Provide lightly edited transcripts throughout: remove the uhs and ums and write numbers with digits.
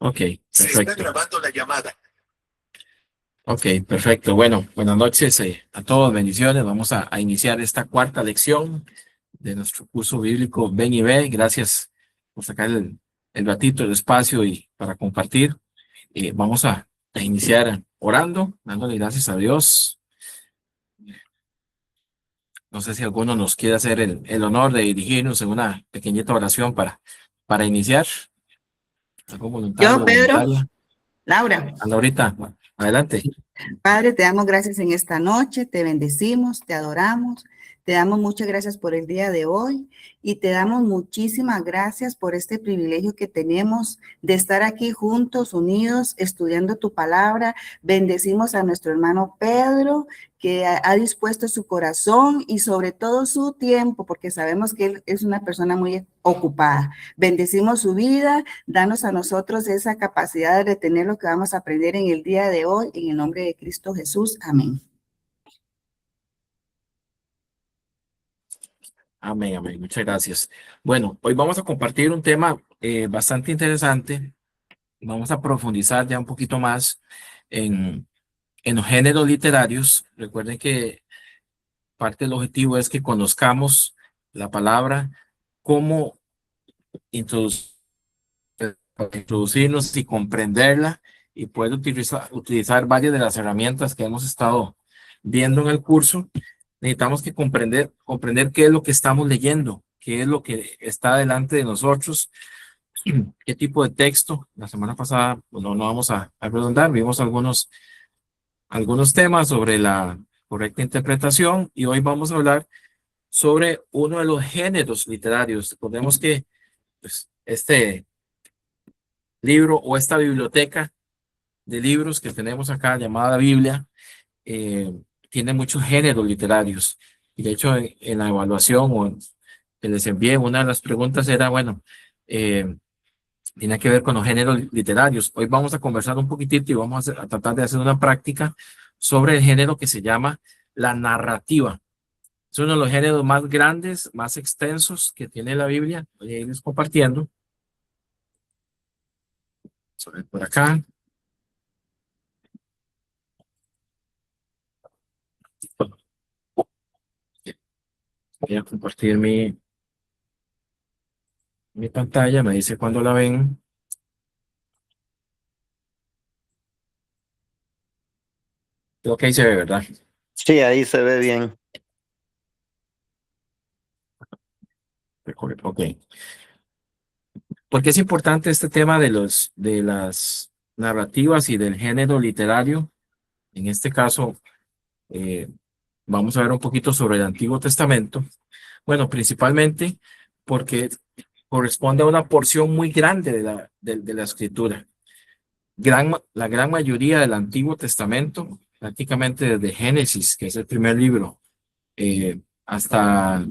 Ok, Se está perfecto. grabando la llamada. Ok, perfecto. Bueno, buenas noches a todos, bendiciones. Vamos a iniciar esta cuarta lección de nuestro curso bíblico Ven y Ve. Gracias por sacar el ratito, el espacio y para compartir. Vamos a iniciar orando, dándole gracias a Dios. No sé si alguno nos quiere hacer el honor de dirigirnos en una pequeñita oración para iniciar. ¿Algún voluntario Yo, o Pedro, voluntaria? Laura, Anda ahorita. Adelante. Padre, te damos gracias en esta noche, te bendecimos, te adoramos, te damos muchas gracias por el día de hoy y te damos muchísimas gracias por este privilegio que tenemos de estar aquí juntos, unidos, estudiando tu palabra. Bendecimos a nuestro hermano Pedro, que ha dispuesto su corazón y sobre todo su tiempo, porque sabemos que él es una persona muy ocupada. Bendecimos su vida. Danos a nosotros esa capacidad de retener lo que vamos a aprender en el día de hoy, en el nombre de Cristo Jesús. Amén. Amén, amén. Muchas gracias. Bueno, hoy vamos a compartir un tema bastante interesante. Vamos a profundizar ya un poquito más en los géneros literarios. Recuerden que parte del objetivo es que conozcamos la palabra, cómo introducir, introducirnos y comprenderla y poder utilizar varias de las herramientas que hemos estado viendo en el curso. Necesitamos que comprender qué es lo que estamos leyendo, qué es lo que está delante de nosotros, qué tipo de texto. La semana pasada, bueno, no vamos a redundar, vimos algunos temas sobre la correcta interpretación y hoy vamos a hablar sobre uno de los géneros literarios. Recordemos que pues, este libro o esta biblioteca de libros que tenemos acá llamada Biblia eh, tiene muchos géneros literarios. Y de hecho en la evaluación o que les envié, una de las preguntas era, bueno, tiene que ver con los géneros literarios. Hoy vamos a conversar un poquitito y vamos a tratar de hacer una práctica sobre el género que se llama la narrativa. Es uno de los géneros más grandes, más extensos que tiene la Biblia. Voy a irles compartiendo. Sobre por acá. Voy a compartir mi pantalla. Me dice cuando la ven. Creo que ahí se ve, ¿verdad? Sí, ahí se ve bien. Ok. ¿Por qué es importante este tema de las narrativas y del género literario? En este caso, eh, vamos a ver un poquito sobre el Antiguo Testamento. Bueno, principalmente porque corresponde a una porción muy grande de la escritura. La gran mayoría del Antiguo Testamento, prácticamente desde Génesis, que es el primer libro, hasta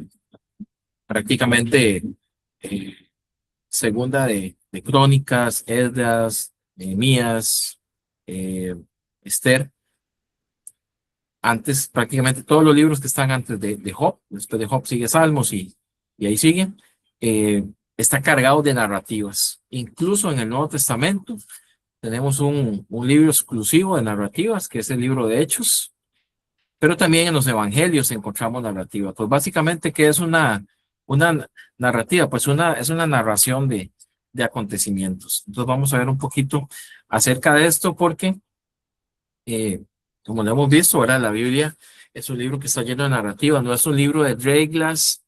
prácticamente eh, segunda de Crónicas, Esdras, Nehemías, eh, Esther, antes prácticamente todos los libros que están antes de Job, después de Job sigue Salmos y ahí sigue, está cargado de narrativas. Incluso en el Nuevo Testamento tenemos un libro exclusivo de narrativas, que es el libro de Hechos, pero también en los evangelios encontramos narrativa. Pues básicamente, ¿qué es una narrativa? Pues es una narración de acontecimientos. Entonces vamos a ver un poquito acerca de esto porque, eh, como lo hemos visto, ahora la Biblia es un libro que está lleno de narrativa, no es un libro de reglas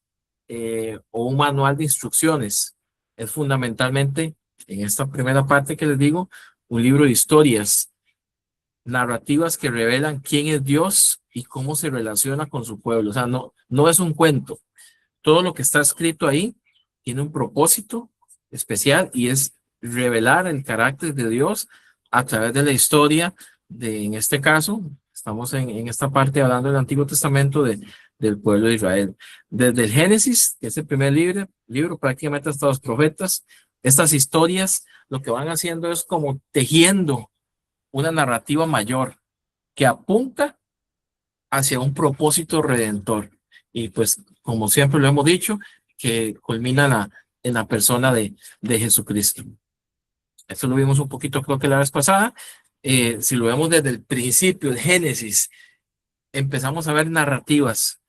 o un manual de instrucciones. Es fundamentalmente, en esta primera parte que les digo, un libro de historias narrativas que revelan quién es Dios y cómo se relaciona con su pueblo. O sea, no es un cuento. Todo lo que está escrito ahí tiene un propósito especial y es revelar el carácter de Dios a través de la historia en este caso, estamos en esta parte hablando del Antiguo Testamento del pueblo de Israel. Desde el Génesis, que es el primer libro prácticamente hasta los profetas, estas historias lo que van haciendo es como tejiendo una narrativa mayor que apunta hacia un propósito redentor. Y pues, como siempre lo hemos dicho, que culmina en la persona de Jesucristo. Esto lo vimos un poquito, creo que la vez pasada. Si lo vemos desde el principio, el Génesis, empezamos a ver narrativas,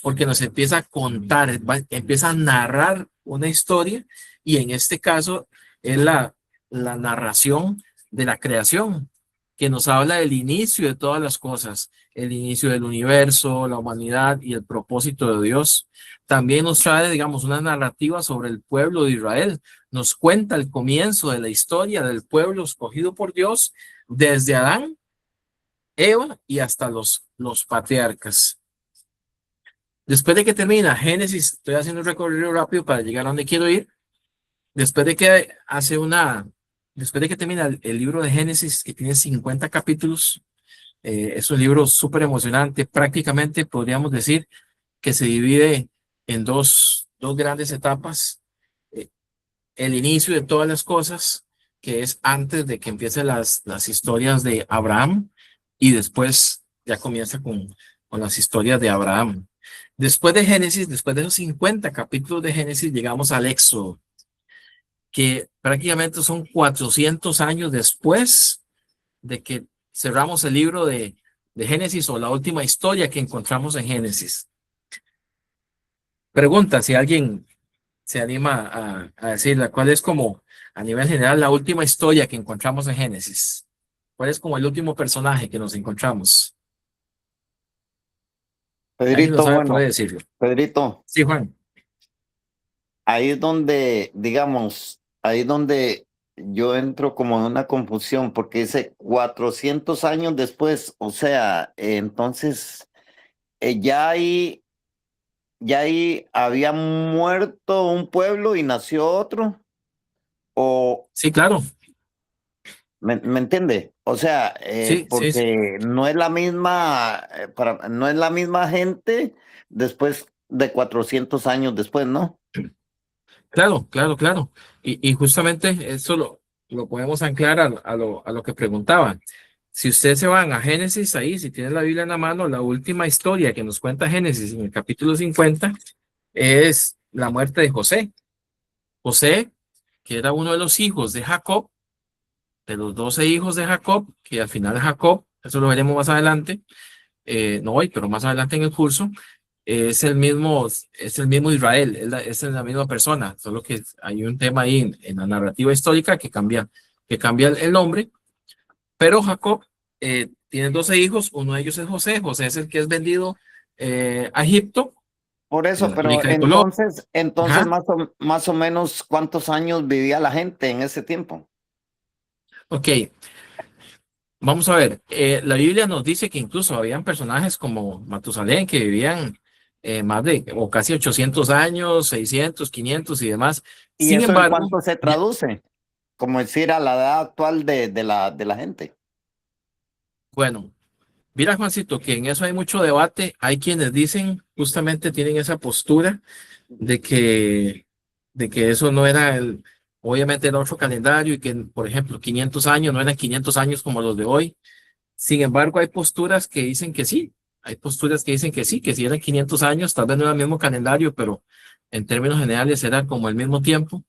porque nos empieza a contar, empieza a narrar una historia, y en este caso es la narración de la creación, que nos habla del inicio de todas las cosas, el inicio del universo, la humanidad y el propósito de Dios. También nos trae, digamos, una narrativa sobre el pueblo de Israel. Nos cuenta el comienzo de la historia del pueblo escogido por Dios desde Adán, Eva y hasta los patriarcas. Después de que termina Génesis, estoy haciendo un recorrido rápido para llegar a donde quiero ir. Después de que después de que termina el libro de Génesis, que tiene 50 capítulos, es un libro súper emocionante. Prácticamente podríamos decir que se divide en dos grandes etapas. Eh, el inicio de todas las cosas, que es antes de que empiecen las historias de Abraham, y después ya comienza con las historias de Abraham. Después de Génesis, después de esos 50 capítulos de Génesis, llegamos al Éxodo, que prácticamente son 400 años después de que cerramos el libro de Génesis, o la última historia que encontramos en Génesis. Pregunta si alguien se anima a decirla, ¿cuál es como a nivel general la última historia que encontramos en Génesis? ¿Cuál es como el último personaje que nos encontramos? ¿Alguien lo Pedrito, sabe? Puede bueno, decirlo. Pedrito, Sí, Juan. ahí es donde, digamos, ahí es donde yo entro como en una confusión, porque dice 400 años después, o sea, entonces ya ahí había muerto un pueblo y nació otro, o Sí, claro. ¿me entiende? O sea, Sí, sí, sí. porque no es la misma, no es la misma gente después de 400 años después, ¿no? Claro, claro, claro. Y justamente eso lo podemos anclar a lo que preguntaban. Si ustedes se van a Génesis ahí, si tienen la Biblia en la mano, la última historia que nos cuenta Génesis en el capítulo 50 es la muerte de José. José, que era uno de los hijos de Jacob, de los 12 hijos de Jacob, que al final Jacob, eso lo veremos más adelante, no hoy, pero más adelante en el curso, es el mismo Israel, es la misma persona, solo que hay un tema ahí en la narrativa histórica que cambia el nombre, pero Jacob tiene 12 hijos, uno de ellos es José. José es el que es vendido a Egipto, Por de eso, la pero túnica de color. entonces Ajá, más o menos cuántos años vivía la gente en ese tiempo. ok, vamos a ver, la Biblia nos dice que incluso habían personajes como Matusalén que vivían más de o casi 800 años, 600, 500 y demás. ¿Y Sin eso en embargo, cuánto se traduce? Como decir a la edad actual de la gente. bueno, mira, Juancito, que en eso hay mucho debate. Hay quienes dicen, justamente tienen esa postura de de que eso no era obviamente era otro calendario, y que, por ejemplo, 500 años no eran 500 años como los de hoy. Sin embargo, hay posturas que dicen que sí. Hay posturas que dicen que sí eran 500 años, tal vez no era el mismo calendario, pero en términos generales era como el mismo tiempo.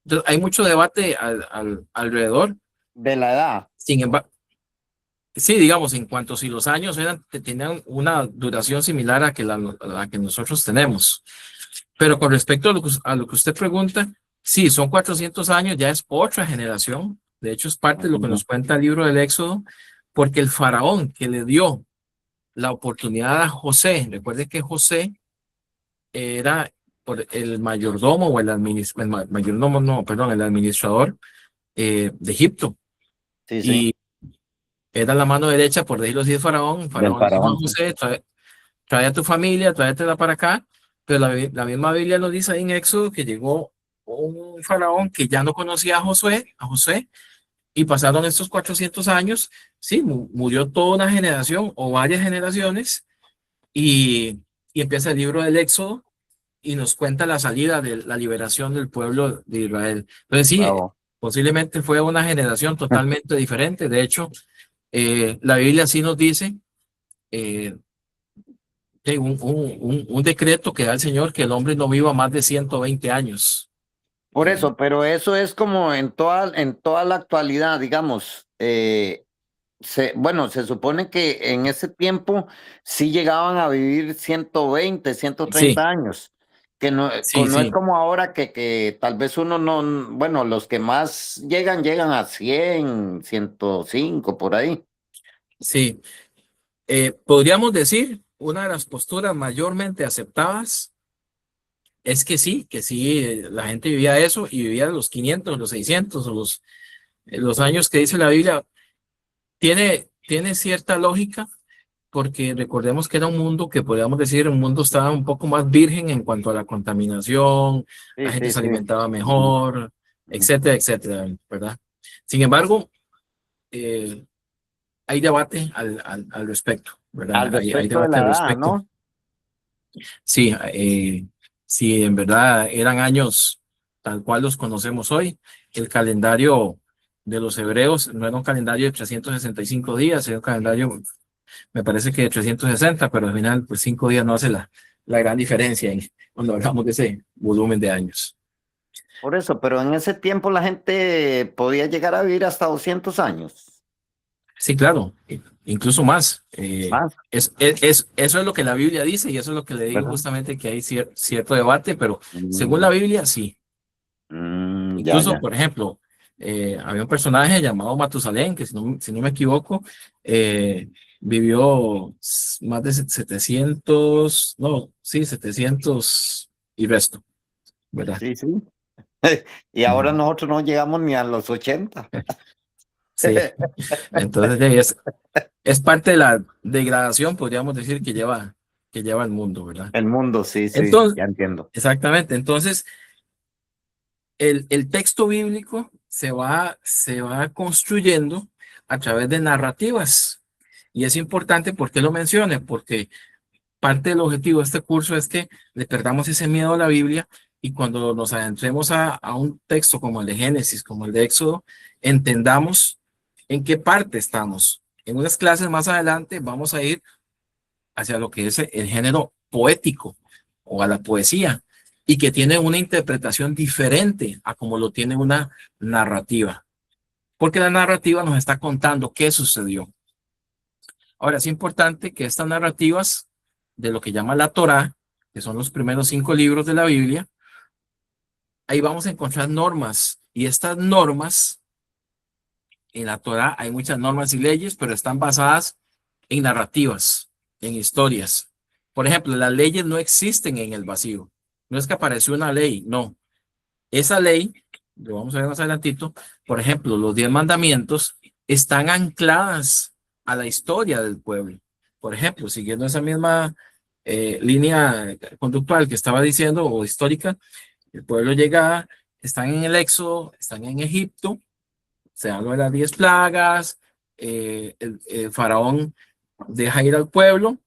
Entonces, hay mucho debate alrededor. De la edad. Sin embargo, sí, digamos, en cuanto si los años tenían una duración similar a la que nosotros tenemos. Pero con respecto a lo que usted pregunta, sí, son 400 años, ya es otra generación. De hecho, es parte de lo que Ujú. nos cuenta el libro del Éxodo, porque el faraón que le dio la oportunidad a José, recuerde que José era por el mayordomo o mayordomo, no, perdón, el administrador de Egipto, Sí, sí, y era la mano derecha, por decirlo así, de Faraón. del Faraón le dijo a faraón. Sí. José: trae a tu familia, tráetela para acá. Pero la misma Biblia nos dice ahí en Éxodo que llegó un faraón que ya no conocía a José, y pasaron estos 400 años. Sí, murió toda una generación o varias generaciones, y empieza el libro del Éxodo y nos cuenta la salida de la liberación del pueblo de Israel. Entonces sí, Bravo. posiblemente fue una generación totalmente diferente. De hecho, la Biblia sí nos dice eh, que un decreto que da el Señor, que el hombre no viva más de 120 años. Por eso, pero eso es como en toda la actualidad, digamos. Bueno, se supone que en ese tiempo sí llegaban a vivir 120, Sí, 130 años, que sí, no es sí, como ahora que tal vez uno no, bueno, los que más llegan a 100, 105 por ahí. sí. Podríamos decir, una de las posturas mayormente aceptadas es que sí, la gente vivía eso y vivía los 500, los 600 o los años que dice la Biblia. Tiene cierta lógica porque recordemos que era un mundo que podríamos decir, un mundo estaba un poco más virgen en cuanto a la contaminación, la Sí, gente sí, se sí. alimentaba Ujú, mejor, ujú. etcétera, etcétera, ¿verdad? Sin embargo, eh, hay debate al respecto, Al ¿verdad? Hay respecto de debate la al edad, respecto. ¿no? Sí, si en verdad eran años tal cual los conocemos hoy, el calendario de los hebreos no era un calendario de 365 días, era un calendario, me parece que de 360, pero al final, pues 5 días no hace la gran diferencia cuando hablamos de ese volumen de años. Por eso, pero en ese tiempo la gente podía llegar a vivir hasta 200 años. Sí, claro, incluso más. Más, Eso es lo que la Biblia dice y eso es lo que le digo ¿verdad? justamente que hay cierto debate, pero según la Mm, Biblia, sí. ya, Incluso, ya. por ejemplo, había un personaje llamado Matusalén, que si no me equivoco, eh, vivió más de 700, no, sí, 700 y resto, ¿verdad? Sí, sí. Y ahora Ujú. nosotros no llegamos ni a los 80. Sí, entonces es parte de la degradación, podríamos decir, que lleva el mundo, ¿verdad? El mundo, sí, sí, Entonces, ya entiendo. exactamente, entonces el texto bíblico se va construyendo a través de narrativas. Y es importante porque lo mencione, porque parte del objetivo de este curso es que le perdamos ese miedo a la Biblia y cuando nos adentremos a un texto como el de Génesis, como el de Éxodo, entendamos en qué parte estamos. En unas clases más adelante vamos a ir hacia lo que es el género poético o a la poesía y que tiene una interpretación diferente a como lo tiene una narrativa, porque la narrativa nos está contando qué sucedió. Ahora, es importante que estas narrativas de lo que llama la Torá, que son los primeros 5 libros de la Biblia, ahí vamos a encontrar normas y estas normas en la Torá hay muchas normas y leyes, pero están basadas en narrativas, en historias. Por ejemplo, las leyes no existen en el vacío. No es que apareció una ley, no. Esa ley, lo vamos a ver más adelantito, por ejemplo, los 10 mandamientos están ancladas a la historia del pueblo. Por ejemplo, siguiendo esa misma línea conductual que estaba diciendo o histórica, el pueblo llega, están en el Éxodo, están en Egipto, se habla de las 10 plagas, el faraón deja ir al pueblo,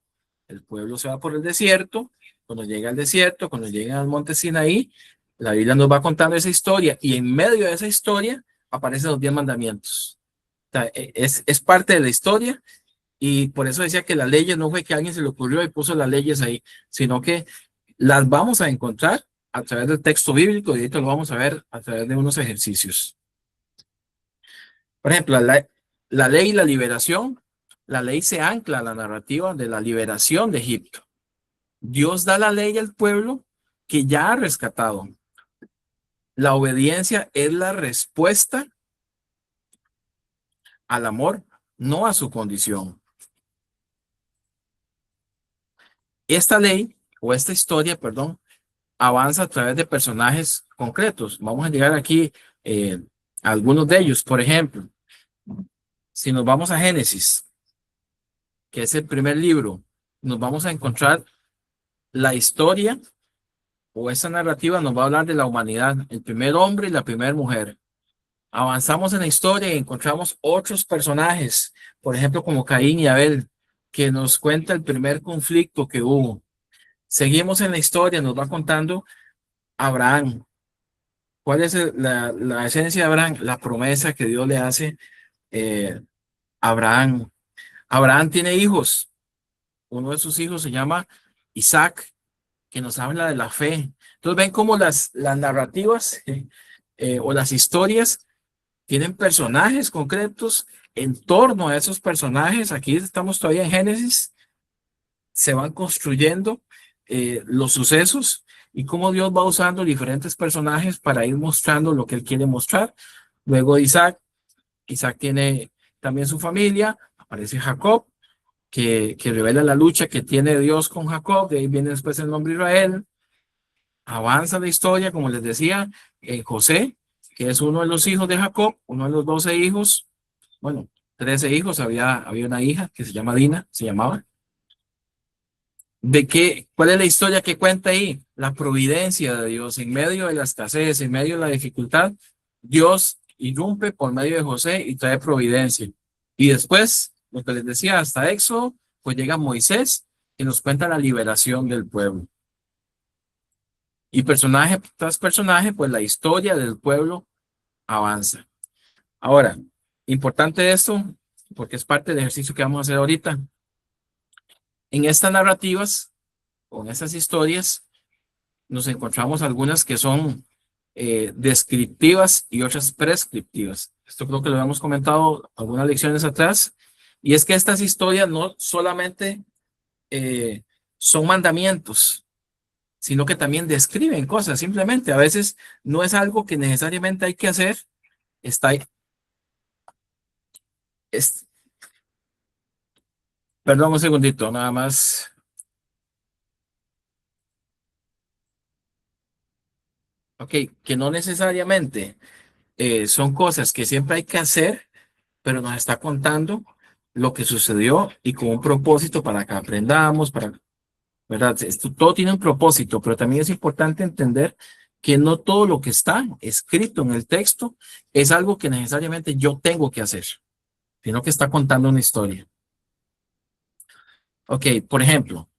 el pueblo se va por el desierto, cuando llega al desierto, cuando llega al monte Sinaí, la Biblia nos va contando esa historia y en medio de esa historia aparecen los 10 mandamientos. O sea, es parte de la historia y por eso decía que las leyes no fue que a alguien se le ocurrió y puso las leyes ahí, sino que las vamos a encontrar a través del texto bíblico y ahorita lo vamos a ver a través de unos ejercicios. Por ejemplo, la ley y la liberación, la ley se ancla a la narrativa de la liberación de Egipto. Dios da la ley al pueblo que ya ha rescatado. La obediencia es la respuesta al amor, no a su condición. Esta ley o esta historia, perdón, avanza a través de personajes concretos. Vamos a llegar aquí a algunos de ellos. Por ejemplo, si nos vamos a Génesis, que es el primer libro, nos vamos a encontrar la historia o esa narrativa nos va a hablar de la humanidad, el primer hombre y la primera mujer. Avanzamos en la historia y encontramos otros personajes, por ejemplo, como Caín y Abel, que nos cuenta el primer conflicto que hubo. Seguimos en la historia, nos va contando Abraham. ¿Cuál es la esencia de Abraham? La promesa que Dios le hace a Abraham. Abraham tiene hijos. Uno de sus hijos se llama Isaac, que nos habla de la fe, Entonces ven cómo las narrativas o las historias tienen personajes concretos en torno a esos personajes. Aquí estamos todavía en Génesis, se van construyendo los sucesos y cómo Dios va usando diferentes personajes para ir mostrando lo que él quiere mostrar. Luego Isaac tiene también su familia, aparece Jacob, que revela la lucha que tiene Dios con Jacob, de ahí viene después el nombre Israel. Avanza la historia, como les decía, José, que es uno de los hijos de Jacob, uno de los 12 hijos, bueno, 13 hijos, había una hija que se llama Dina, se llamaba. ¿Cuál es la historia que cuenta ahí? La providencia de Dios en medio de la escasez, en medio de la dificultad. Dios irrumpe por medio de José y trae providencia. Y después, lo que les decía, hasta Éxodo, pues llega Moisés y nos cuenta la liberación del pueblo. Y personaje tras personaje, pues la historia del pueblo avanza. Ahora, importante esto, porque es parte del ejercicio que vamos a hacer ahorita. En estas narrativas, o en estas historias, nos encontramos algunas que son descriptivas y otras prescriptivas. Esto creo que lo hemos comentado algunas lecciones atrás. Y es que estas historias no solamente son mandamientos, sino que también describen cosas. Simplemente a veces no es algo que necesariamente hay que hacer. Está ahí. Perdón un segundito, nada más. Ok, que no necesariamente son cosas que siempre hay que hacer, pero nos está contando lo que sucedió y con un propósito para que aprendamos, ¿verdad? Esto todo tiene un propósito, pero también es importante entender que no todo lo que está escrito en el texto es algo que necesariamente yo tengo que hacer, sino que está contando una historia. Ok, por ejemplo,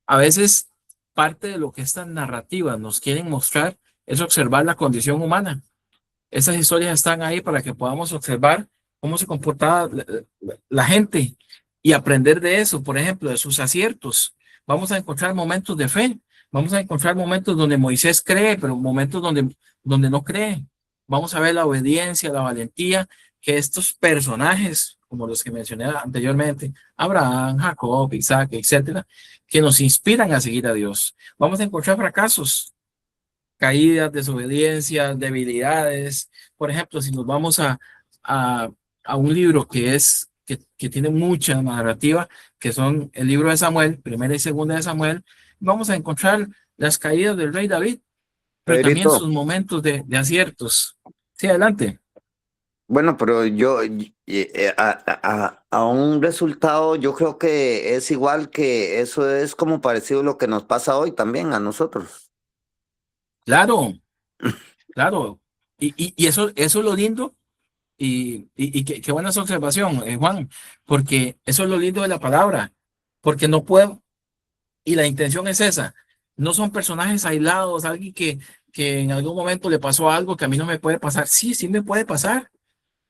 a veces parte de lo que estas narrativas nos quieren mostrar es observar la condición humana. Esas historias están ahí para que podamos observar cómo se comportaba la gente y aprender de eso, por ejemplo, de sus aciertos. Vamos a encontrar momentos de fe, vamos a encontrar momentos donde Moisés cree, pero momentos donde no cree. Vamos a ver la obediencia, la valentía que estos personajes, como los que mencioné anteriormente, Abraham, Jacob, Isaac, etcétera, que nos inspiran a seguir a Dios. Vamos a encontrar fracasos, caídas, desobediencias, debilidades. Por ejemplo, si nos vamos a un libro que tiene mucha narrativa, que son el libro de Samuel, primera y segunda de Samuel, vamos a encontrar las caídas del rey David, pero también Pedrito, sus momentos de aciertos. Sí, adelante. bueno, pero a un resultado yo creo que es igual, que eso es como parecido a lo que nos pasa hoy también a nosotros. Claro, claro. Y eso es lo lindo. Y qué buena esa observación, Juan, porque eso es lo lindo de la palabra, porque no puedo, y la intención es esa, no son personajes aislados, alguien que en algún momento le pasó algo que a mí no me puede pasar. Sí, sí me puede pasar,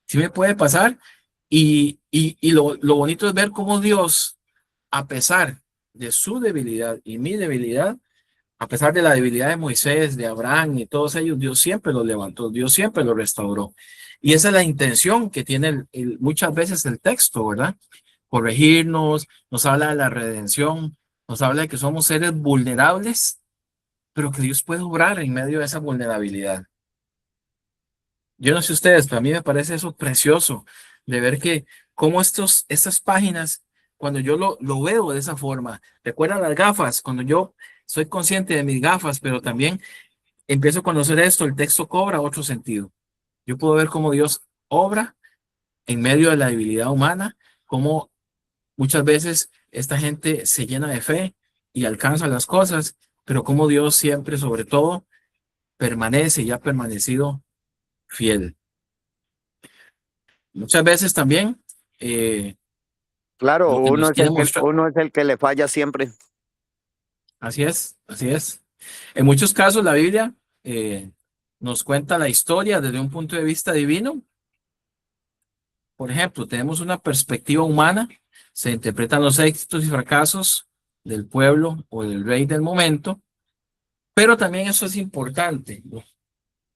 sí me puede pasar, y lo bonito es ver cómo Dios, a pesar de su debilidad y mi debilidad, a pesar de la debilidad de Moisés, de Abraham y todos ellos, Dios siempre los levantó, Dios siempre los restauró. Y esa es la intención que tiene muchas veces el texto, ¿verdad? Corregirnos, nos habla de la redención, nos habla de que somos seres vulnerables, pero que Dios puede obrar en medio de esa vulnerabilidad. Yo no sé ustedes, pero a mí me parece eso precioso, de ver que cómo estas páginas, cuando yo lo veo de esa forma, recuerda las gafas, cuando yo soy consciente de mis gafas, pero también empiezo a conocer esto, el texto cobra otro sentido. Yo puedo ver cómo Dios obra en medio de la debilidad humana, cómo muchas veces esta gente se llena de fe y alcanza las cosas, pero cómo Dios siempre, sobre todo, permanece y ha permanecido fiel. Muchas veces también Claro, lo que nos quiere mostrar, uno es el que le falla siempre. así es, así es. En muchos casos la Biblia nos cuenta la historia desde un punto de vista divino. Por ejemplo, tenemos una perspectiva humana, se interpretan los éxitos y fracasos del pueblo o del rey del momento, Pero también eso es importante, ¿no?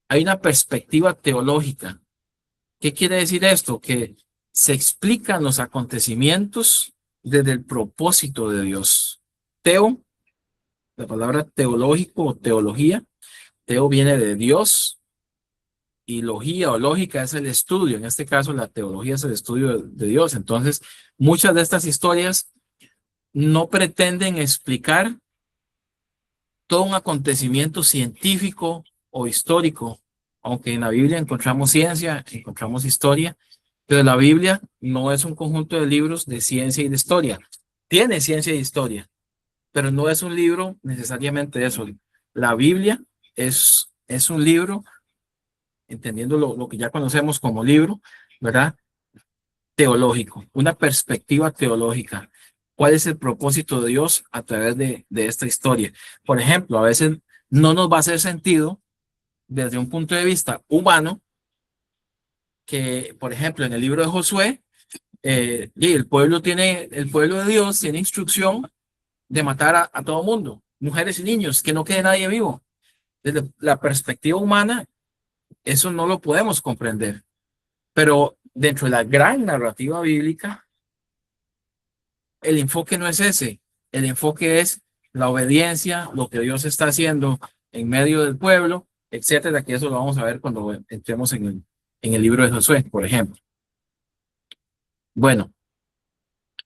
Hay una perspectiva teológica. ¿Qué quiere decir esto? Que se explican los acontecimientos desde el propósito de Dios. Teo, la palabra teológico o teología, teo viene de Dios y logía o lógica es el estudio. En este caso, la teología es el estudio de Dios. Entonces, muchas de estas historias no pretenden explicar todo un acontecimiento científico o histórico, aunque en la Biblia encontramos ciencia, encontramos historia, pero la Biblia no es un conjunto de libros de ciencia y de historia. Tiene ciencia y historia, pero no es un libro necesariamente eso. La Biblia es un libro, entendiendo lo que ya conocemos como libro, ¿verdad? Teológico, una perspectiva teológica. ¿Cuál es el propósito de Dios a través de esta historia? Por ejemplo, a veces no nos va a hacer sentido desde un punto de vista humano que, por ejemplo, en el libro de Josué, y el pueblo de Dios tiene instrucción de matar a todo mundo, mujeres y niños, que no quede nadie vivo. Desde la perspectiva humana, eso no lo podemos comprender. Pero dentro de la gran narrativa bíblica, el enfoque no es ese. El enfoque es la obediencia, lo que Dios está haciendo en medio del pueblo, etcétera, que eso lo vamos a ver cuando entremos en el libro de Josué, por ejemplo. Bueno,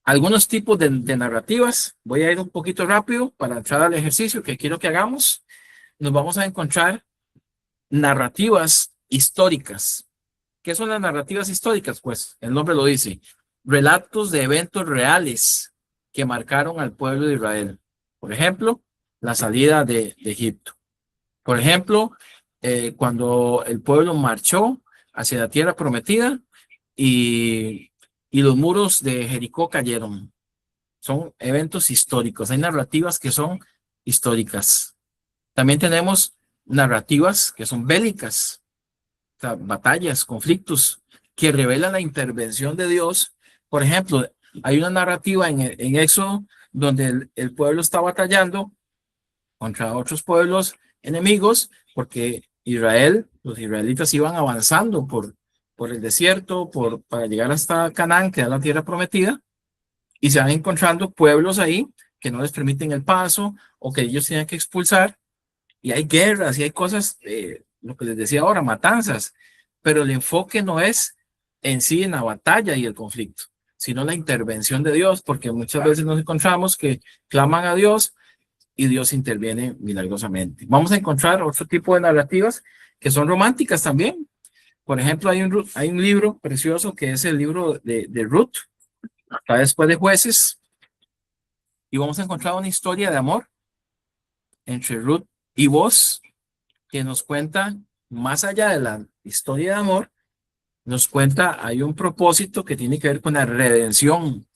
algunos tipos de narrativas. Voy a ir un poquito rápido para entrar al ejercicio que quiero que hagamos. Nos vamos a encontrar narrativas históricas. ¿Qué son las narrativas históricas? Pues el nombre lo dice, relatos de eventos reales que marcaron al pueblo de Israel. Por ejemplo, la salida de Egipto. Por ejemplo, cuando el pueblo marchó hacia la tierra prometida y, y los muros de Jericó cayeron. Son eventos históricos. Hay narrativas que son históricas. También tenemos narrativas que son bélicas, o sea, batallas, conflictos que revelan la intervención de Dios. Por ejemplo, hay una narrativa en Éxodo donde el pueblo está batallando contra otros pueblos enemigos porque los israelitas iban avanzando por el desierto para llegar hasta Canaán, que es la tierra prometida, y se van encontrando pueblos ahí que no les permiten el paso o que ellos tienen que expulsar, y hay guerras y hay cosas, lo que les decía ahora, matanzas, pero el enfoque no es en sí en la batalla y el conflicto, sino la intervención de Dios, porque muchas veces nos encontramos que claman a Dios y Dios interviene milagrosamente. Vamos a encontrar otro tipo de narrativas que son románticas también. Por ejemplo, hay un libro precioso que es el libro de Ruth, está después de Jueces, y vamos a encontrar una historia de amor entre Ruth y Boaz que nos cuenta, más allá de la historia de amor, nos cuenta, hay un propósito que tiene que ver con la redención.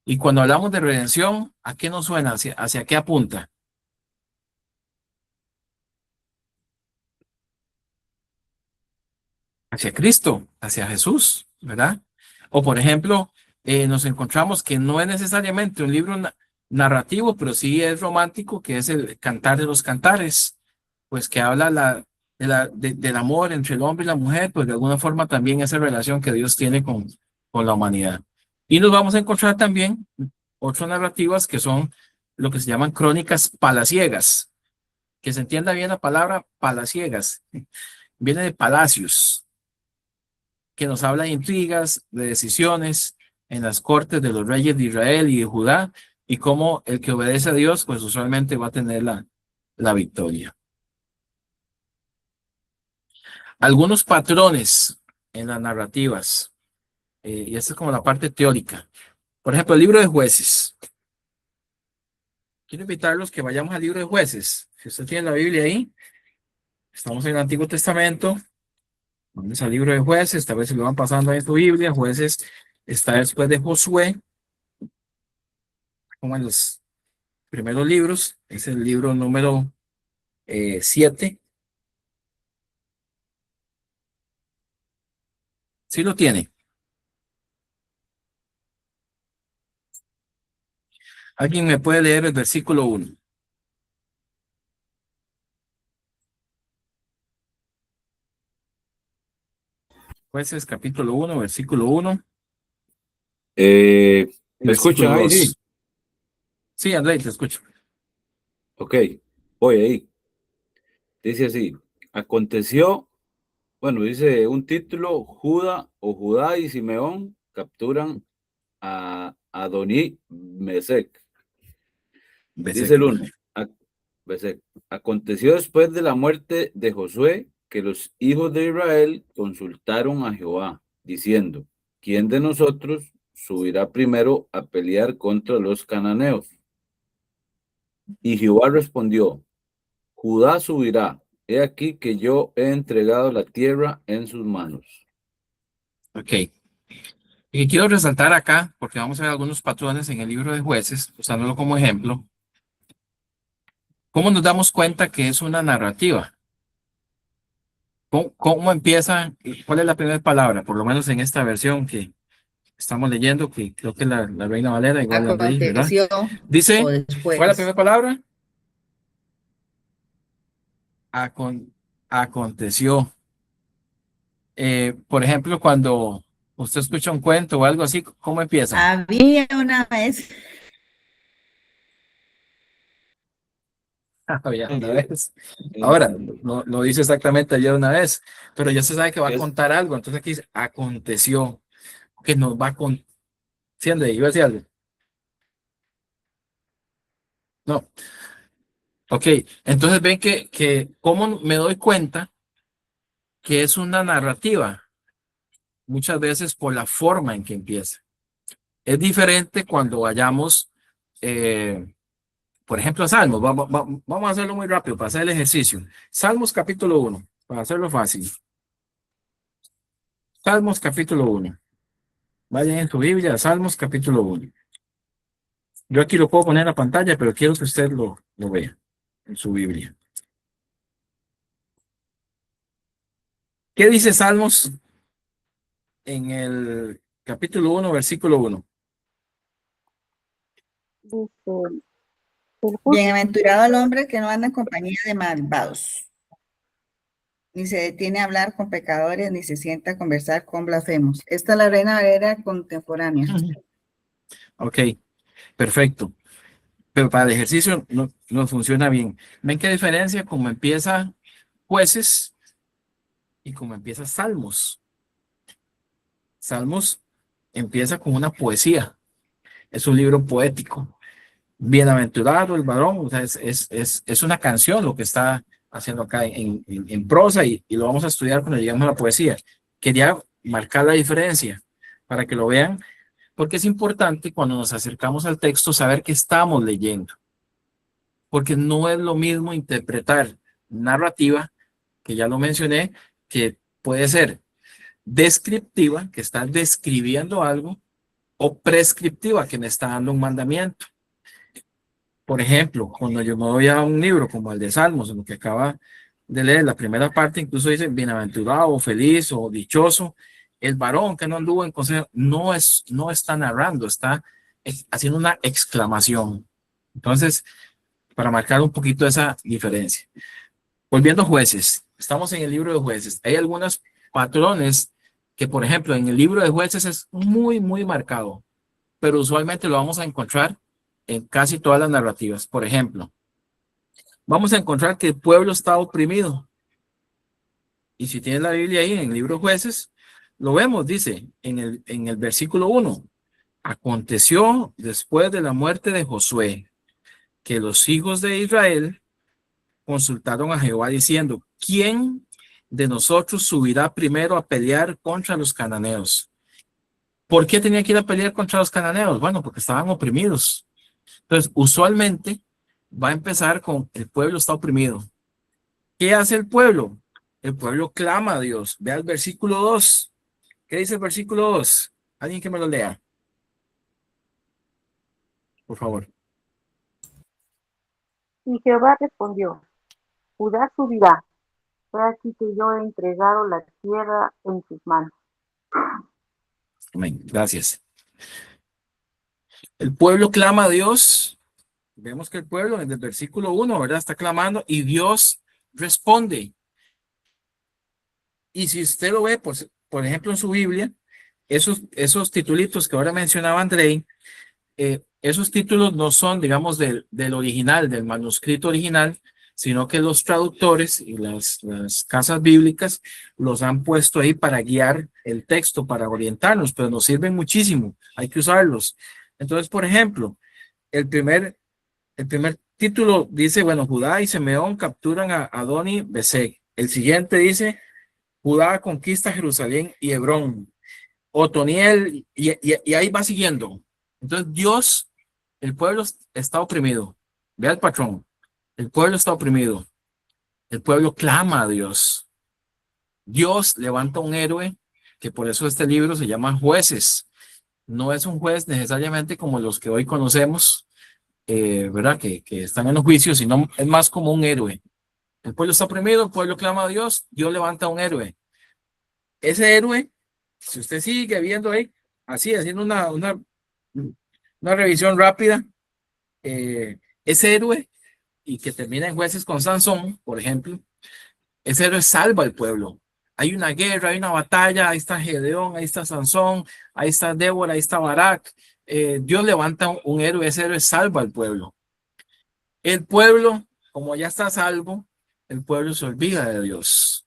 Y cuando hablamos de redención, ¿a qué nos suena? ¿Hacia qué apunta? Hacia Cristo, hacia Jesús, ¿verdad? O por ejemplo, nos encontramos que no es necesariamente un libro narrativo, pero sí es romántico, que es el Cantar de los Cantares, pues que habla del amor entre el hombre y la mujer, pues de alguna forma también esa relación que Dios tiene con la humanidad. Y nos vamos a encontrar también otras narrativas que son lo que se llaman crónicas palaciegas, que se entienda bien la palabra palaciegas, viene de palacios, que nos habla de intrigas, de decisiones en las cortes de los reyes de Israel y de Judá, y cómo el que obedece a Dios, pues usualmente va a tener la victoria. Algunos patrones en las narrativas, y esta es como la parte teórica. Por ejemplo, el libro de Jueces. Quiero invitarlos que vayamos al libro de Jueces. Si usted tiene la Biblia ahí, estamos en el Antiguo Testamento. Vamos al libro de Jueces, tal vez se lo van pasando ahí en su Biblia. Jueces está después de Josué, como en los primeros libros. Es el libro número 7. ¿Sí lo tiene? ¿Alguien me puede leer el versículo 1? Jueces capítulo 1, versículo 1 ¿Me y escuchan versículo ahí? 2. Sí. Sí, André, te escucho. Ok, voy ahí. Dice así, aconteció, bueno, dice un título, Judá y Simeón capturan a Adoní Mesec. Dice el Versículo. 1, aconteció después de la muerte de Josué que los hijos de Israel consultaron a Jehová, diciendo, ¿quién de nosotros subirá primero a pelear contra los cananeos? Y Jehová respondió, Judá subirá, he aquí que yo he entregado la tierra en sus manos. Ok. Y quiero resaltar acá, porque vamos a ver algunos patrones en el libro de Jueces, usándolo como ejemplo. ¿Cómo nos damos cuenta que es una narrativa? ¿Cómo empieza? ¿Cuál es la primera palabra? Por lo menos en esta versión que estamos leyendo, que creo que es la Reina Valera, igual la Andrei, ¿verdad? Aconteció Dice, o ¿cuál es la después. primera palabra? Acon- aconteció. Por ejemplo, cuando usted escucha un cuento o algo así, ¿cómo empieza? Había una vez. Había una vez. Ahora, no dice exactamente había una vez, pero ya se sabe que va a contar algo. Entonces aquí dice, aconteció, que nos va a contar. ¿Entiende? Iba a decir algo. No. Ok. Entonces ven que cómo me doy cuenta que es una narrativa, muchas veces por la forma en que empieza. Es diferente cuando vayamos, por ejemplo, a Salmos. Vamos a hacerlo muy rápido para hacer el ejercicio. Salmos capítulo 1, para hacerlo fácil. Salmos capítulo 1. Vayan en su Biblia, Salmos capítulo 1. Yo aquí lo puedo poner en la pantalla, pero quiero que usted lo vea en su Biblia. ¿Qué dice Salmos en el capítulo 1, versículo 1? Dice, el justo Bienaventurado el hombre que no anda en compañía de malvados, ni se detiene a hablar con pecadores, ni se sienta a conversar con blasfemos. Esta es la Reina Valera contemporánea. Ok, perfecto. Pero para el ejercicio no funciona bien. ¿Ven qué diferencia? Como empieza Jueces y como empieza Salmos. Salmos empieza con una poesía. Es un libro poético. Bienaventurado el varón, o sea, es una canción lo que está haciendo acá en prosa y lo vamos a estudiar cuando lleguemos a la poesía. Quería marcar la diferencia para que lo vean, porque es importante cuando nos acercamos al texto saber qué estamos leyendo, porque no es lo mismo interpretar narrativa, que ya lo mencioné, que puede ser descriptiva, que está describiendo algo, o prescriptiva, que me está dando un mandamiento. Por ejemplo, cuando yo me voy a un libro como el de Salmos, en lo que acaba de leer, la primera parte incluso dice bienaventurado, feliz o dichoso, el varón que no anduvo en consejo, no está narrando, está haciendo una exclamación. Entonces, para marcar un poquito esa diferencia. Volviendo a Jueces, estamos en el libro de Jueces. Hay algunos patrones que, por ejemplo, en el libro de Jueces es muy marcado, pero usualmente lo vamos a encontrar en casi todas las narrativas. Por ejemplo, vamos a encontrar que el pueblo está oprimido. Y si tienes la Biblia ahí en el libro de Jueces, lo vemos, dice en el versículo 1, aconteció después de la muerte de Josué que los hijos de Israel consultaron a Jehová diciendo, ¿quién de nosotros subirá primero a pelear contra los cananeos? ¿Por qué tenía que ir a pelear contra los cananeos? Bueno, porque estaban oprimidos. Entonces, usualmente va a empezar con el pueblo está oprimido. ¿Qué hace el pueblo? El pueblo clama a Dios. Vea el versículo 2. ¿Qué dice el versículo 2? Alguien que me lo lea, por favor. y Jehová respondió, Judá subirá, he aquí que yo he entregado la tierra en sus manos. Amén. Gracias. El pueblo clama a Dios. Vemos que el pueblo en el versículo 1, ¿verdad? Está clamando y Dios responde. Y si usted lo ve, pues por ejemplo, en su Biblia, esos titulitos que ahora mencionaba Andrei, esos títulos no son, digamos, del original, del manuscrito original, sino que los traductores y las casas bíblicas los han puesto ahí para guiar el texto, para orientarnos, pero nos sirven muchísimo, hay que usarlos. Entonces, por ejemplo, el primer título dice, bueno, Judá y Simeón capturan a Adoni Bezek. El siguiente dice, Judá conquista Jerusalén y Hebrón. Otoniel, y ahí va siguiendo. Entonces, Dios, el pueblo está oprimido. Ve al patrón. El pueblo está oprimido. El pueblo clama a Dios. Dios levanta un héroe, que por eso este libro se llama Jueces. No es un juez necesariamente como los que hoy conocemos, ¿verdad? Que están en los juicios, sino es más como un héroe. El pueblo está oprimido, el pueblo clama a Dios, Dios levanta un héroe. Ese héroe, si usted sigue viendo ahí, así, haciendo una revisión rápida, ese héroe, y que termina en Jueces con Sansón, por ejemplo, ese héroe salva al pueblo. Hay una guerra, hay una batalla, ahí está Gedeón, ahí está Sansón, ahí está Débora, ahí está Barak. Dios levanta un héroe, ese héroe salva al pueblo. El pueblo, como ya está salvo, el pueblo se olvida de Dios.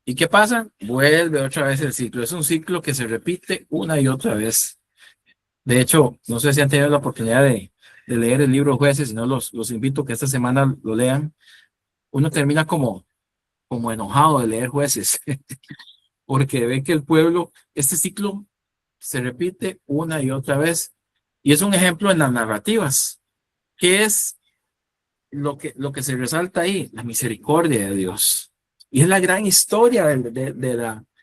¿Y qué pasa? Vuelve otra vez el ciclo. Es un ciclo que se repite una y otra vez. De hecho, no sé si han tenido la oportunidad de leer el libro Jueces, si no los invito a que esta semana lo lean. Uno termina como enojado de leer Jueces, porque ve que el pueblo, este ciclo se repite una y otra vez. Y es un ejemplo en las narrativas. ¿Qué es lo que se resalta ahí? La misericordia de Dios. Y es la gran historia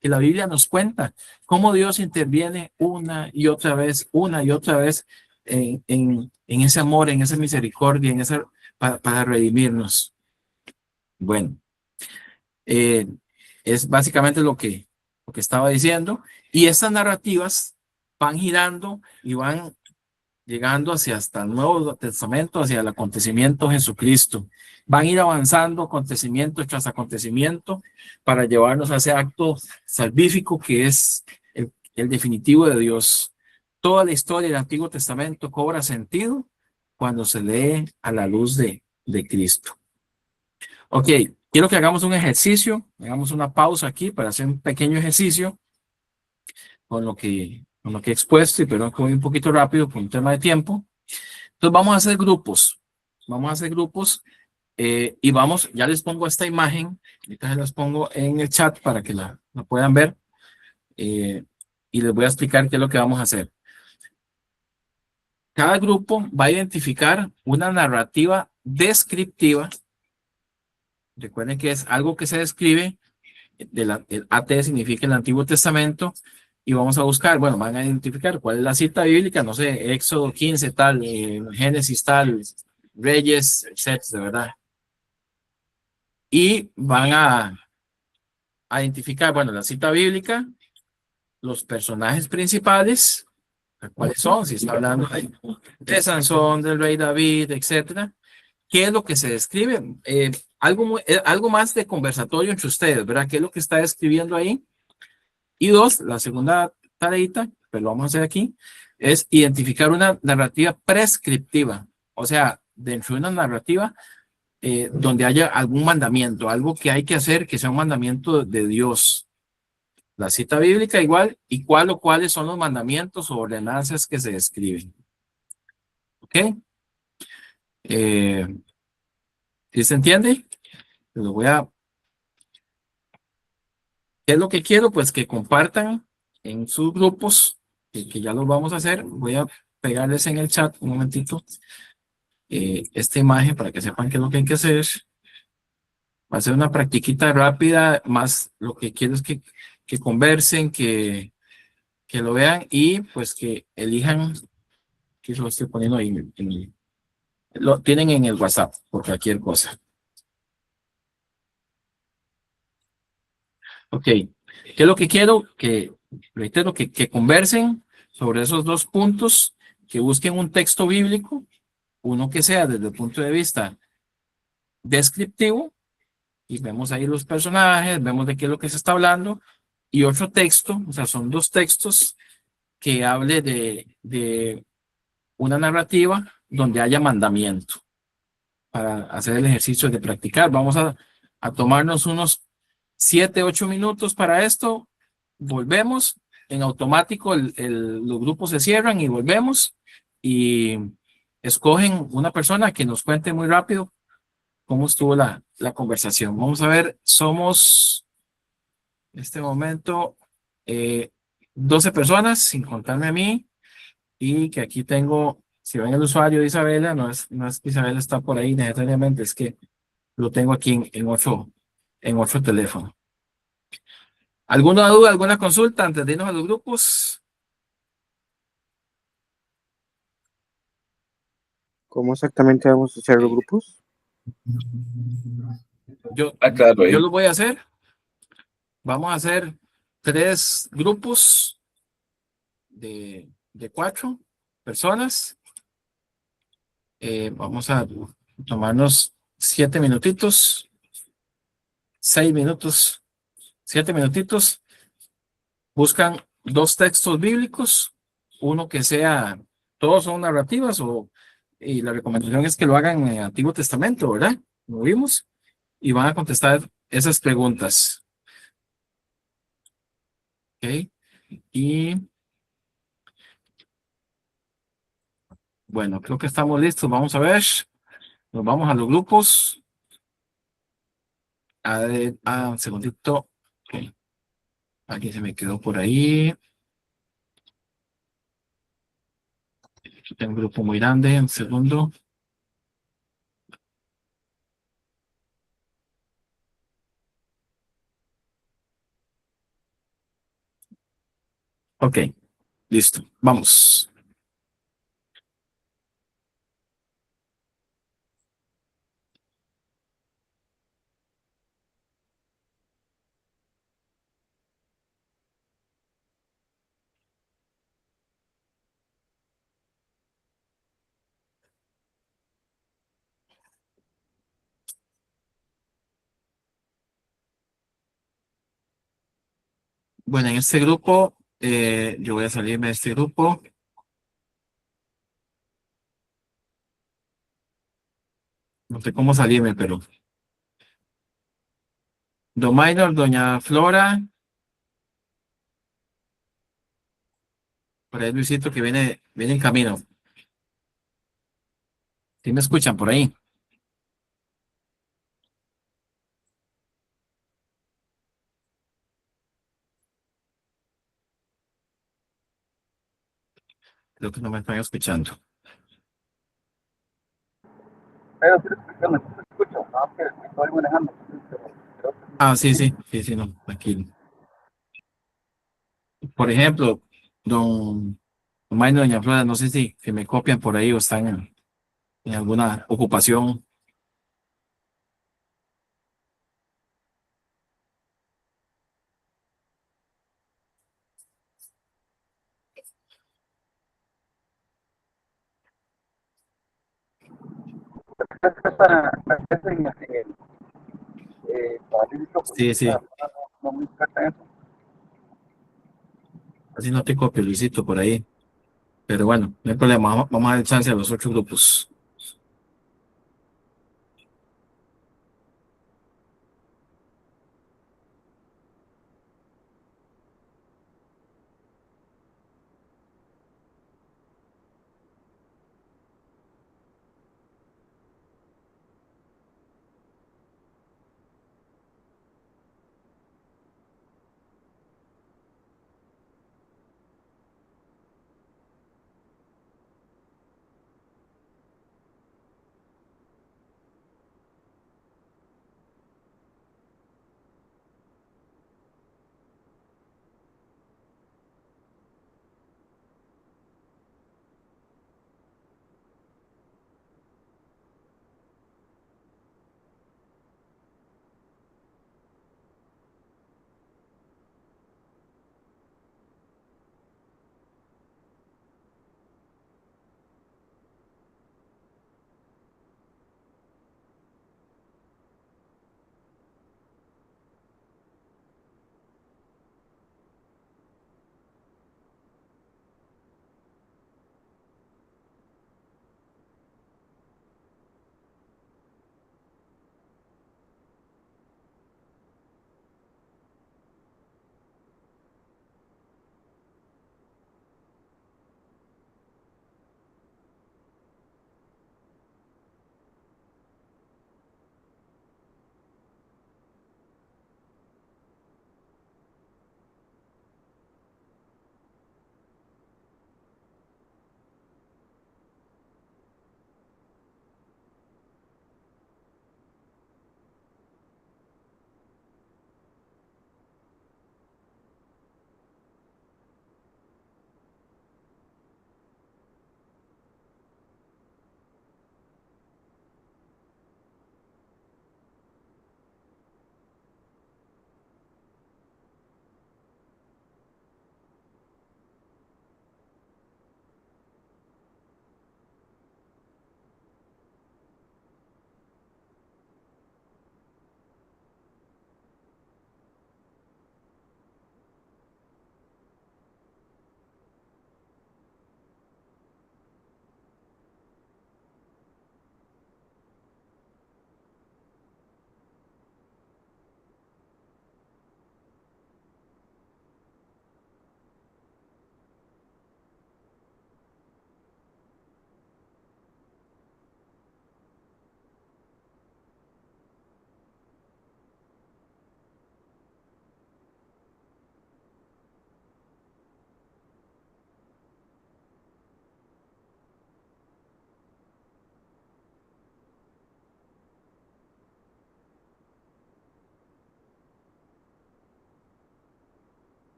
que la Biblia nos cuenta, cómo Dios interviene una y otra vez en ese amor, en esa misericordia, para redimirnos. Bueno, es básicamente lo que estaba diciendo. Y estas narrativas van girando y van llegando hasta el Nuevo Testamento, hacia el acontecimiento de Jesucristo. Van a ir avanzando acontecimiento tras acontecimiento para llevarnos a ese acto salvífico que es el definitivo de Dios. Toda la historia del Antiguo Testamento cobra sentido cuando se lee a la luz de Cristo. Ok, quiero que hagamos un ejercicio, hagamos una pausa aquí para hacer un pequeño ejercicio con lo que he expuesto, y perdón que voy un poquito rápido por un tema de tiempo. Entonces vamos a hacer grupos, y ya les pongo esta imagen, ahorita se las pongo en el chat para que la puedan ver, y les voy a explicar qué es lo que vamos a hacer. Cada grupo va a identificar una narrativa descriptiva. Recuerden que es algo que se describe, el AT significa el Antiguo Testamento, y vamos a buscar, bueno, van a identificar cuál es la cita bíblica, no sé, Éxodo 15 tal, Génesis tal, Reyes, etcétera, ¿verdad? Y van a identificar, bueno, la cita bíblica, los personajes principales, cuáles son, si está hablando de Sansón, del rey David, etcétera. ¿Qué es lo que se describe? Algo más de conversatorio entre ustedes, ¿verdad? ¿Qué es lo que está describiendo ahí? Y dos, la segunda tareita, pero lo vamos a hacer aquí, es identificar una narrativa prescriptiva. O sea, dentro de una narrativa donde haya algún mandamiento, algo que hay que hacer que sea un mandamiento de Dios. La cita bíblica igual, y cuáles son los mandamientos o ordenanzas que se describen. ¿Ok? ¿Sí se entiende? Lo voy a... ¿Qué es lo que quiero? Pues que compartan en sus grupos, que ya lo vamos a hacer. Voy a pegarles en el chat un momentito esta imagen para que sepan qué es lo que hay que hacer. Va a ser una practiquita rápida, más lo que quiero es que conversen, que lo vean y pues que elijan, que lo estoy poniendo ahí, lo tienen en el WhatsApp por cualquier cosa. Ok, ¿qué es lo que quiero? Reitero, que conversen sobre esos dos puntos, que busquen un texto bíblico, uno que sea desde el punto de vista descriptivo, y vemos ahí los personajes, vemos de qué es lo que se está hablando, y otro texto, o sea, son dos textos que hable de una narrativa donde haya mandamiento para hacer el ejercicio de practicar. Vamos a tomarnos unos 7, 8 minutos para esto. Volvemos en automático, los grupos se cierran y volvemos y escogen una persona que nos cuente muy rápido cómo estuvo la conversación. Vamos a ver, somos en este momento eh, 12 personas, sin contarme a mí, y que aquí tengo, si ven el usuario de Isabela, no es que Isabela está por ahí necesariamente, es que lo tengo aquí en otro teléfono. ¿Alguna duda, alguna consulta antes de irnos a los grupos? ¿Cómo exactamente vamos a hacer los grupos? Yo, Claro, yo ahí. lo voy a hacer. Vamos a hacer 3 grupos de 4 personas. Vamos a tomarnos 7 minutitos, 6 minutos, 7 minutitos. Buscan 2 textos bíblicos, uno que sea, todos son narrativas y la recomendación es que lo hagan en el Antiguo Testamento, ¿verdad? Como vimos, y van a contestar esas preguntas. ¿Ok? Y bueno, creo que estamos listos. Vamos a ver. Nos vamos a los grupos. Un segundito. Ok. Alguien se me quedó por ahí. Yo tengo un grupo muy grande. Un segundo. Ok, listo. Vamos. Bueno, en este grupo, yo voy a salirme de este grupo. No sé cómo salirme, pero Don Minor, Doña Flora, por ahí Luisito que viene en camino. ¿Sí me escuchan por ahí? Creo que no me están escuchando. Ah, sí, sí, sí, sí, no, tranquilo. Por ejemplo, don Minor, Doña Flora, no sé si me copian por ahí o están en alguna ocupación. Sí, sí, así no te copio, Luisito, por ahí. Pero bueno, no hay problema, vamos a dar chance a los otros grupos.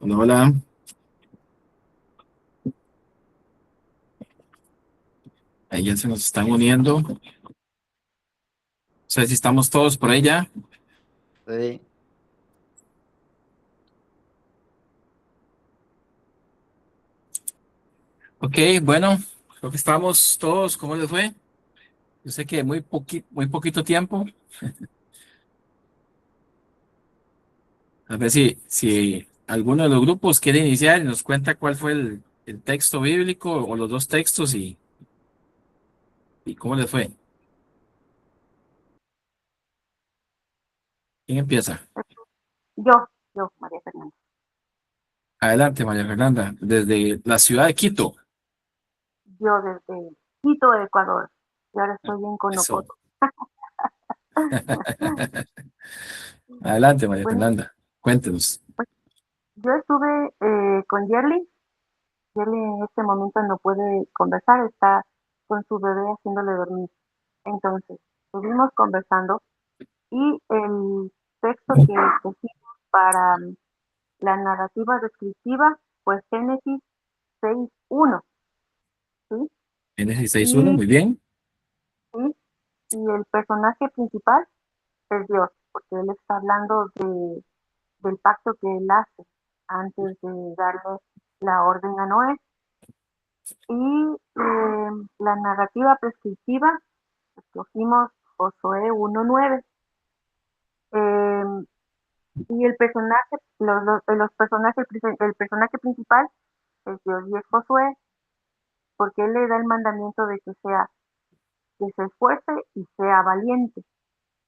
Hola, hola. Ahí ya se nos están uniendo. No sé si estamos todos por ahí ya. Sí. Ok, bueno, creo que estamos todos. ¿Cómo les fue? Yo sé que muy poquito tiempo. A ver si alguno de los grupos quiere iniciar y nos cuenta cuál fue el texto bíblico o los dos textos y cómo les fue. ¿Quién empieza? Yo, María Fernanda. Adelante, María Fernanda, desde la ciudad de Quito. Yo desde Quito, Ecuador. Y ahora estoy en Eso. Conocoto. Adelante, María Bueno, Fernanda. Cuéntenos. pues yo estuve con Yerly. Yerly en este momento no puede conversar, está con su bebé haciéndole dormir. Entonces, estuvimos conversando y el texto que escogimos para la narrativa descriptiva fue Génesis 6:1, ¿sí? Génesis 6:1, Y, muy bien. ¿sí? Y el personaje principal es Dios, porque él está hablando del pacto que él hace antes de darle la orden a Noé. Y la narrativa prescriptiva, escogimos Josué 1:9. Eh, y el personaje, los personajes, el personaje principal es Dios y es Josué, porque él le da el mandamiento de que se esfuerce y sea valiente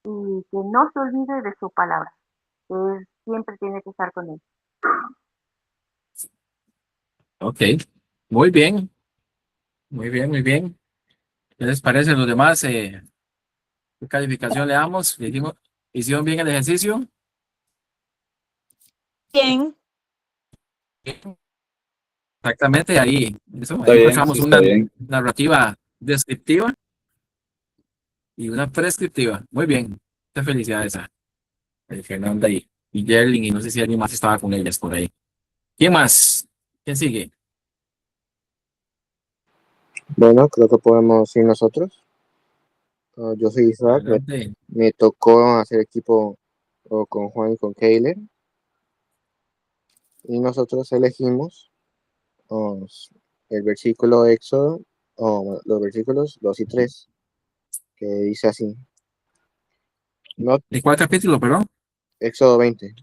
y que no se olvide de su palabra, que él siempre tiene que estar con él. Ok, muy bien, muy bien, muy bien. ¿Qué les parece a los demás? ¿Qué calificación le damos? ¿Hicieron bien el ejercicio? Bien, Exactamente, Está ahí bien, sí, encontramos está una bien. narrativa descriptiva y una prescriptiva. Muy bien. Muchas felicidades a Fernanda y Yerling, y no sé si alguien más estaba con ellas por ahí. ¿Quién más? ¿Quién sigue? Bueno, creo que podemos ir nosotros. Yo soy Isaac, Adelante. me tocó hacer equipo con Juan y con Keiler. Y nosotros elegimos os, el versículo Éxodo, o los versículos 2 y 3, que dice así. No, ¿De cuál capítulo, perdón? Éxodo 20,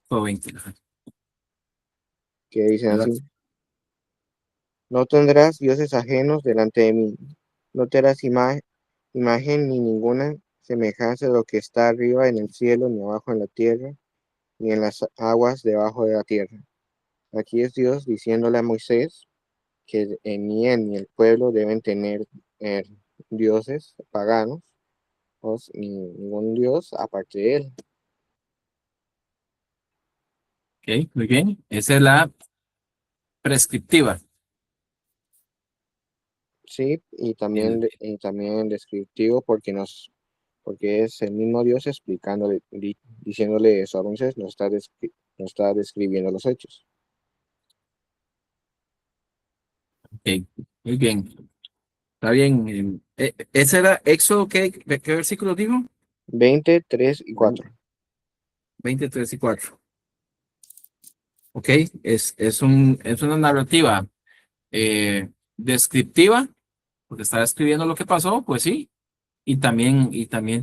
O 20. Ajá. que dicen así. Adelante. No tendrás dioses ajenos delante de mí. No te harás imagen ni ninguna semejanza de lo que está arriba en el cielo, ni abajo en la tierra, ni en las aguas debajo de la tierra. Aquí es Dios diciéndole a Moisés que ni él ni el pueblo deben tener eh, dioses paganos, ni ningún dios aparte de él. Ok, muy bien. Esa es la prescriptiva. Sí, El- y también descriptivo porque es el mismo Dios explicándole, diciéndole eso a Moisés, no está describiendo los hechos. ok, muy bien. Está bien. ¿Ese era Éxodo? ¿Qué versículo digo? 20, 3 y 4. 23 y 4. Ok, es una narrativa descriptiva, porque está describiendo lo que pasó, pues sí, y también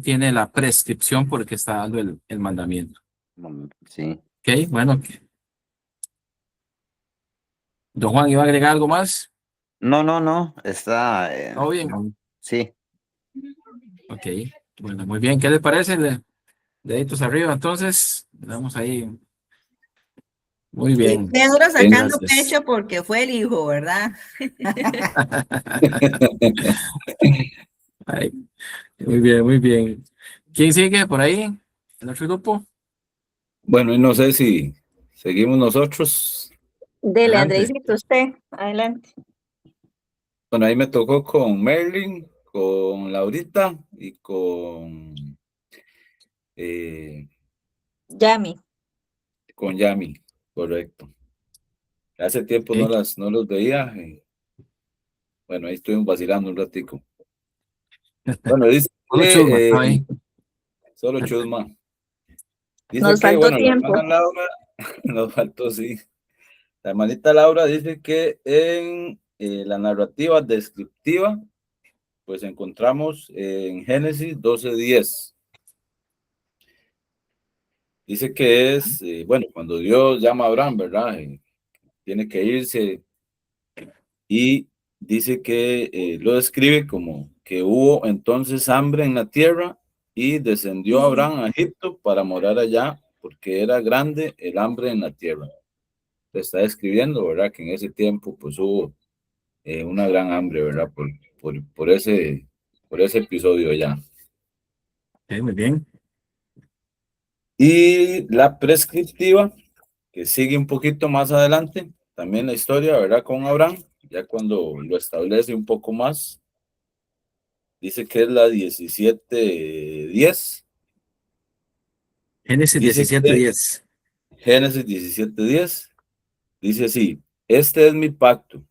tiene la prescripción porque está dando el mandamiento. Sí. Ok, bueno, don Juan, ¿iba a agregar algo más? No, no, no, está, ¿Todo bien? sí, Ok, bueno, muy bien. ¿Qué le parece? Deditos arriba, entonces, vamos ahí. Muy Y bien, Pedro Bien. sacando gracias. pecho porque fue el hijo, ¿verdad? Ay, muy bien, muy bien. ¿Quién sigue por ahí? ¿En otro grupo? Bueno, y no sé si seguimos nosotros. dele, Adelante. Andreisito, usted, adelante. Bueno, ahí me tocó con Merlin, con Laurita y eh, Yami. con Yami. correcto. Hace tiempo Ok. no los veía. Bueno, ahí estuvimos vacilando un ratico. Bueno, dice Solo chusma, que, está ahí. solo chusma. Dice Nos que, faltó bueno, la tiempo. hermana Laura, nos faltó, sí. La hermanita Laura dice que en la narrativa descriptiva, pues encontramos en Génesis 12:10. Dice que es, bueno, cuando Dios llama a Abraham, ¿verdad? Tiene que irse y dice que lo describe como que hubo entonces hambre en la tierra y descendió Abraham a Egipto para morar allá porque era grande el hambre en la tierra. Se está describiendo, ¿verdad? Que en ese tiempo pues hubo una gran hambre, ¿verdad? Por ese episodio ya. Ok, muy bien. Y la prescriptiva, que sigue un poquito más adelante, también la historia, ¿verdad? Con Abraham, ya cuando lo establece un poco más, dice que es la 17:10. Génesis Dice 17:10. Génesis 17:10, dice así, este es mi pacto,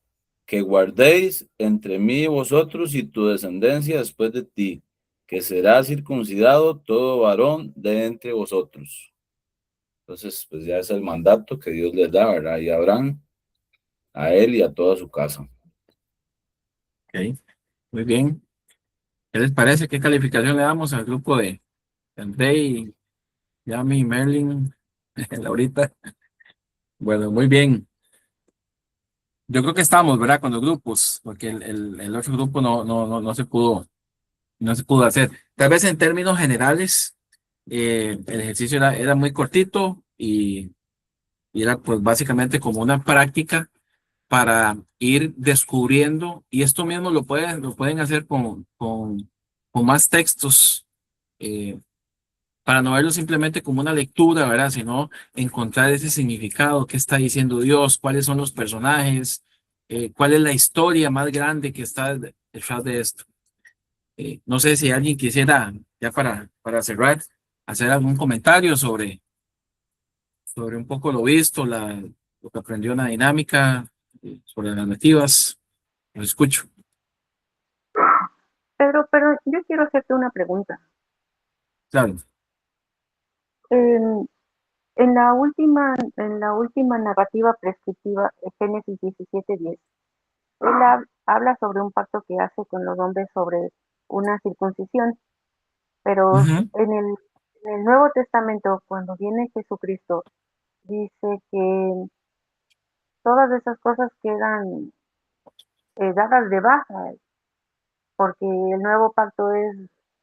que guardéis entre mí y vosotros y tu descendencia después de ti, que será circuncidado todo varón de entre vosotros. Entonces, pues ya es el mandato que Dios les da, ¿verdad? Y a Abraham, a él y a toda su casa. Ok, muy bien. ¿Qué les parece? ¿Qué calificación le damos al grupo de Andrei, Yami, Merlin, Laurita? Bueno, muy bien. Yo creo que estamos, ¿verdad? Con los grupos, porque el otro grupo no se pudo hacer. Tal vez en términos generales, el ejercicio era muy cortito y era pues básicamente como una práctica para ir descubriendo, y esto mismo lo pueden hacer con más textos, eh, para no verlo simplemente como una lectura, ¿verdad? Sino encontrar ese significado, qué está diciendo Dios, cuáles son los personajes, cuál es la historia más grande que está detrás de esto. No sé si alguien quisiera, ya para cerrar, hacer algún comentario sobre un poco lo visto, lo que aprendió en la dinámica, sobre las nativas. Lo escucho. Pedro, pero yo quiero hacerte una pregunta. Claro. En, en la última narrativa prescriptiva, Génesis 17:10, él habla sobre un pacto que hace con los hombres sobre una circuncisión, pero Ujú. en el Nuevo Testamento, cuando viene Jesucristo, dice que todas esas cosas quedan dadas de baja, porque el nuevo pacto es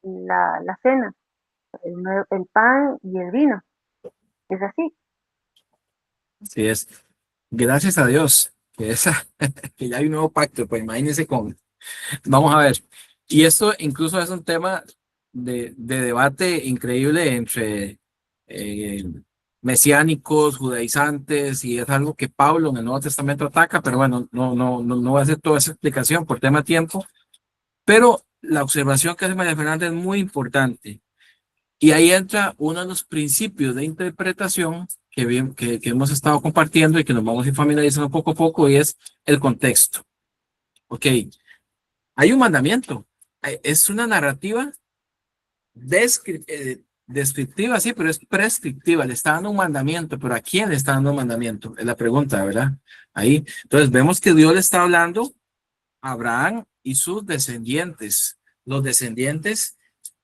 la cena, el pan y el vino. Es así. Así es. Gracias a Dios que ya hay un nuevo pacto, pues imagínense vamos a ver. Y esto incluso es un tema de debate increíble entre eh, mesiánicos, judaizantes, y es algo que Pablo en el Nuevo Testamento ataca, pero bueno, no voy a hacer toda esa explicación por tema de tiempo, pero la observación que hace María Fernanda es muy importante. Y ahí entra uno de los principios de interpretación que hemos estado compartiendo y que nos vamos a ir familiarizando poco a poco, y es el contexto. Ok, hay un mandamiento, es una narrativa descriptiva, sí, pero es prescriptiva, le está dando un mandamiento, pero ¿a quién le está dando un mandamiento? Es la pregunta, ¿verdad? Ahí, entonces vemos que Dios le está hablando a Abraham y sus descendientes, los descendientes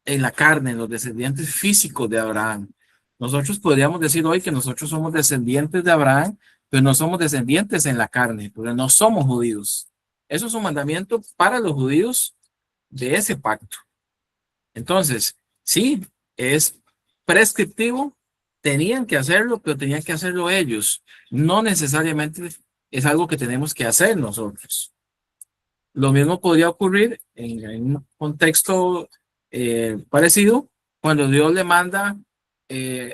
en la carne, los descendientes físicos de Abraham. Nosotros podríamos decir hoy que nosotros somos descendientes de Abraham, pero no somos descendientes en la carne, porque no somos judíos. Eso es un mandamiento para los judíos de ese pacto. Entonces, sí, es prescriptivo, tenían que hacerlo, pero tenían que hacerlo ellos. No necesariamente es algo que tenemos que hacer nosotros. Lo mismo podría ocurrir en un contexto parecido cuando Dios le manda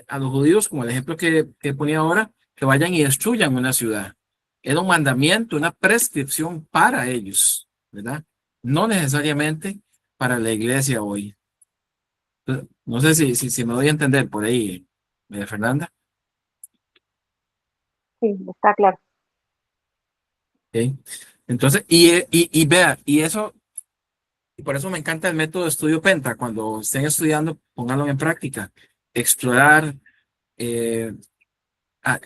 a los judíos, como el ejemplo que ponía ahora, que vayan y destruyan una ciudad. Era un mandamiento, una prescripción para ellos, ¿verdad? No necesariamente para la iglesia hoy. No sé si me doy a entender por ahí, Fernanda. Sí, está claro. ¿Ok? Entonces, y vea, y eso, y por eso me encanta el método de estudio Penta. Cuando estén estudiando, pónganlo en práctica. Explorar, eh,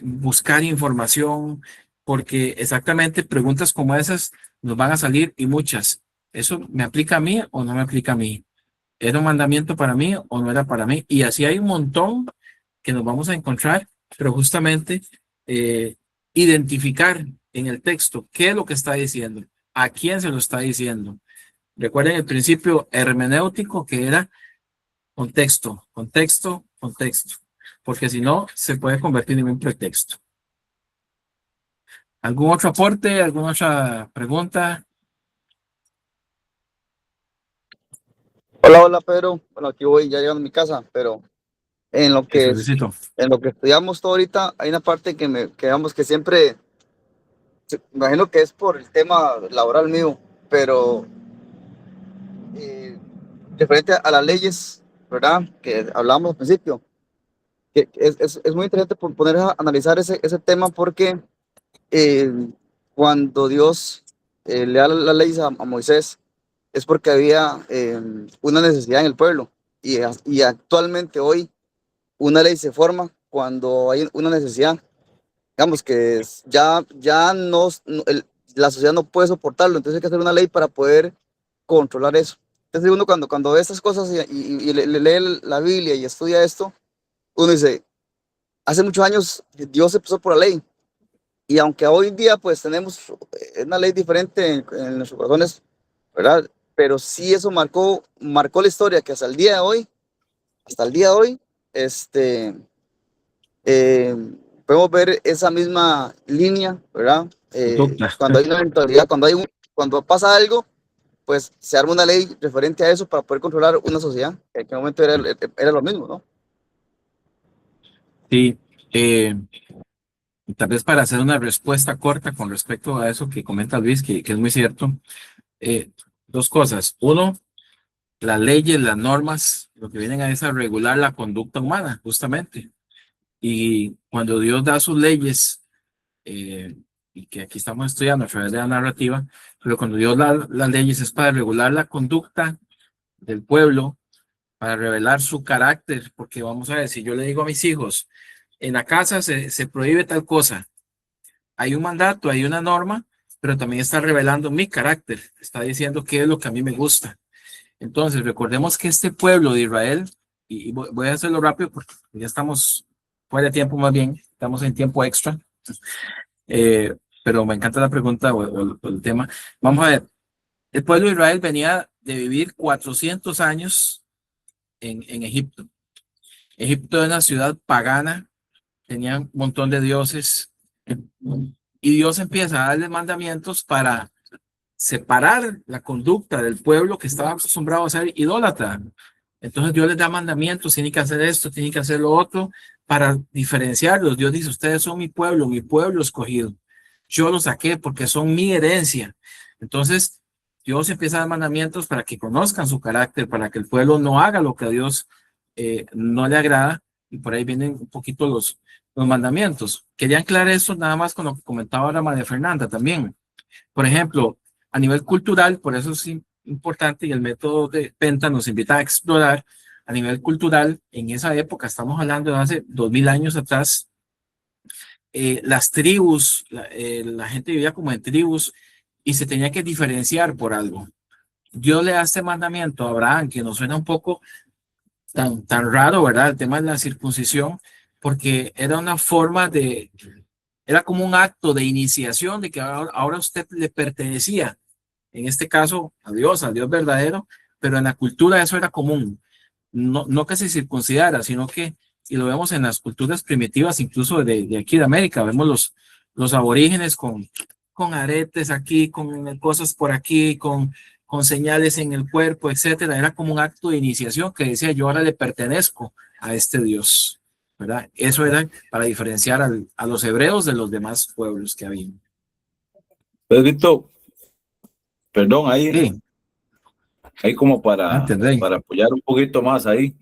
buscar información, porque exactamente preguntas como esas nos van a salir y muchas. ¿Eso me aplica a mí o no me aplica a mí? ¿Era un mandamiento para mí o no era para mí? Y así hay un montón que nos vamos a encontrar, pero justamente eh, identificar en el texto qué es lo que está diciendo, a quién se lo está diciendo. Recuerden el principio hermenéutico que era contexto, contexto, contexto, porque si no se puede convertir en un pretexto. ¿Algún otro aporte? ¿Alguna otra pregunta? Hola, hola Pedro. Bueno, aquí voy ya llegando a mi casa, pero en lo que Eso, Luisito. en lo que estudiamos todo ahorita, hay una parte que digamos que siempre, me imagino que es por el tema laboral mío, pero referente a las leyes, ¿verdad? Que hablamos al principio, que es muy interesante poner a analizar ese tema porque eh, cuando Dios le da las leyes a Moisés, es porque había una necesidad en el pueblo y actualmente hoy una ley se forma cuando hay una necesidad, digamos que ya la sociedad no puede soportarlo, entonces hay que hacer una ley para poder controlar eso. Entonces uno cuando ve estas cosas y le lee la Biblia y estudia esto, uno dice, hace muchos años Dios empezó por la ley, y aunque hoy en día pues tenemos una ley diferente en nuestros corazones, ¿verdad? Pero sí eso marcó la historia que hasta el día de hoy, este, eh, podemos ver esa misma línea, ¿verdad? Conducta. Cuando hay una eventualidad, cuando pasa algo, pues se arma una ley referente a eso para poder controlar una sociedad, que en aquel momento era lo mismo, ¿no? Sí. Tal vez para hacer una respuesta corta con respecto a eso que comenta Luis, que es muy cierto. Dos cosas. Uno, las leyes, las normas, lo que vienen a es a regular la conducta humana, justamente. Y cuando Dios da sus leyes, y que aquí estamos estudiando a través de la narrativa, pero cuando Dios da las leyes es para regular la conducta del pueblo, para revelar su carácter, porque vamos a ver, si yo le digo a mis hijos, en la casa se prohíbe tal cosa, hay un mandato, hay una norma, pero también está revelando mi carácter, está diciendo qué es lo que a mí me gusta. Entonces, recordemos que este pueblo de Israel, y voy a hacerlo rápido porque ya estamos fuera de tiempo más bien, estamos en tiempo extra, pero me encanta la pregunta o el tema. Vamos a ver, el pueblo de Israel venía de vivir 400 años en Egipto. Egipto era una ciudad pagana, tenía un montón de dioses, y Dios empieza a darle mandamientos para separar la conducta del pueblo que estaba acostumbrado a ser idólatra. Entonces Dios les da mandamientos, tiene que hacer esto, tiene que hacer lo otro, para diferenciarlos. Dios dice, ustedes son mi pueblo escogido. Yo los saqué porque son mi herencia. Entonces Dios empieza a dar mandamientos para que conozcan su carácter, para que el pueblo no haga lo que a Dios no le agrada. Y por ahí vienen un poquito los mandamientos. Quería aclarar eso nada más con lo que comentaba ahora María Fernanda también. Por ejemplo, a nivel cultural, por eso es importante y el método de Penta nos invita a explorar a nivel cultural. En esa época, estamos hablando de hace 2000 años atrás, las tribus, la gente vivía como en tribus y se tenía que diferenciar por algo. Dios le da este mandamiento a Abraham, que nos suena un poco tan raro, ¿verdad? El tema de la circuncisión, porque era una forma era como un acto de iniciación de que ahora usted le pertenecía, en este caso a Dios, al Dios verdadero, pero en la cultura eso era común. No que se circuncidara, sino que, y lo vemos en las culturas primitivas, incluso de aquí de América, vemos los aborígenes con aretes aquí, con cosas por aquí, con señales en el cuerpo, etcétera. Era como un acto de iniciación que decía, yo ahora le pertenezco a este Dios, ¿verdad? Eso era para diferenciar a los hebreos de los demás pueblos que había. Pedrito, perdón, Sí, ahí como entendí. para apoyar un poquito más ahí.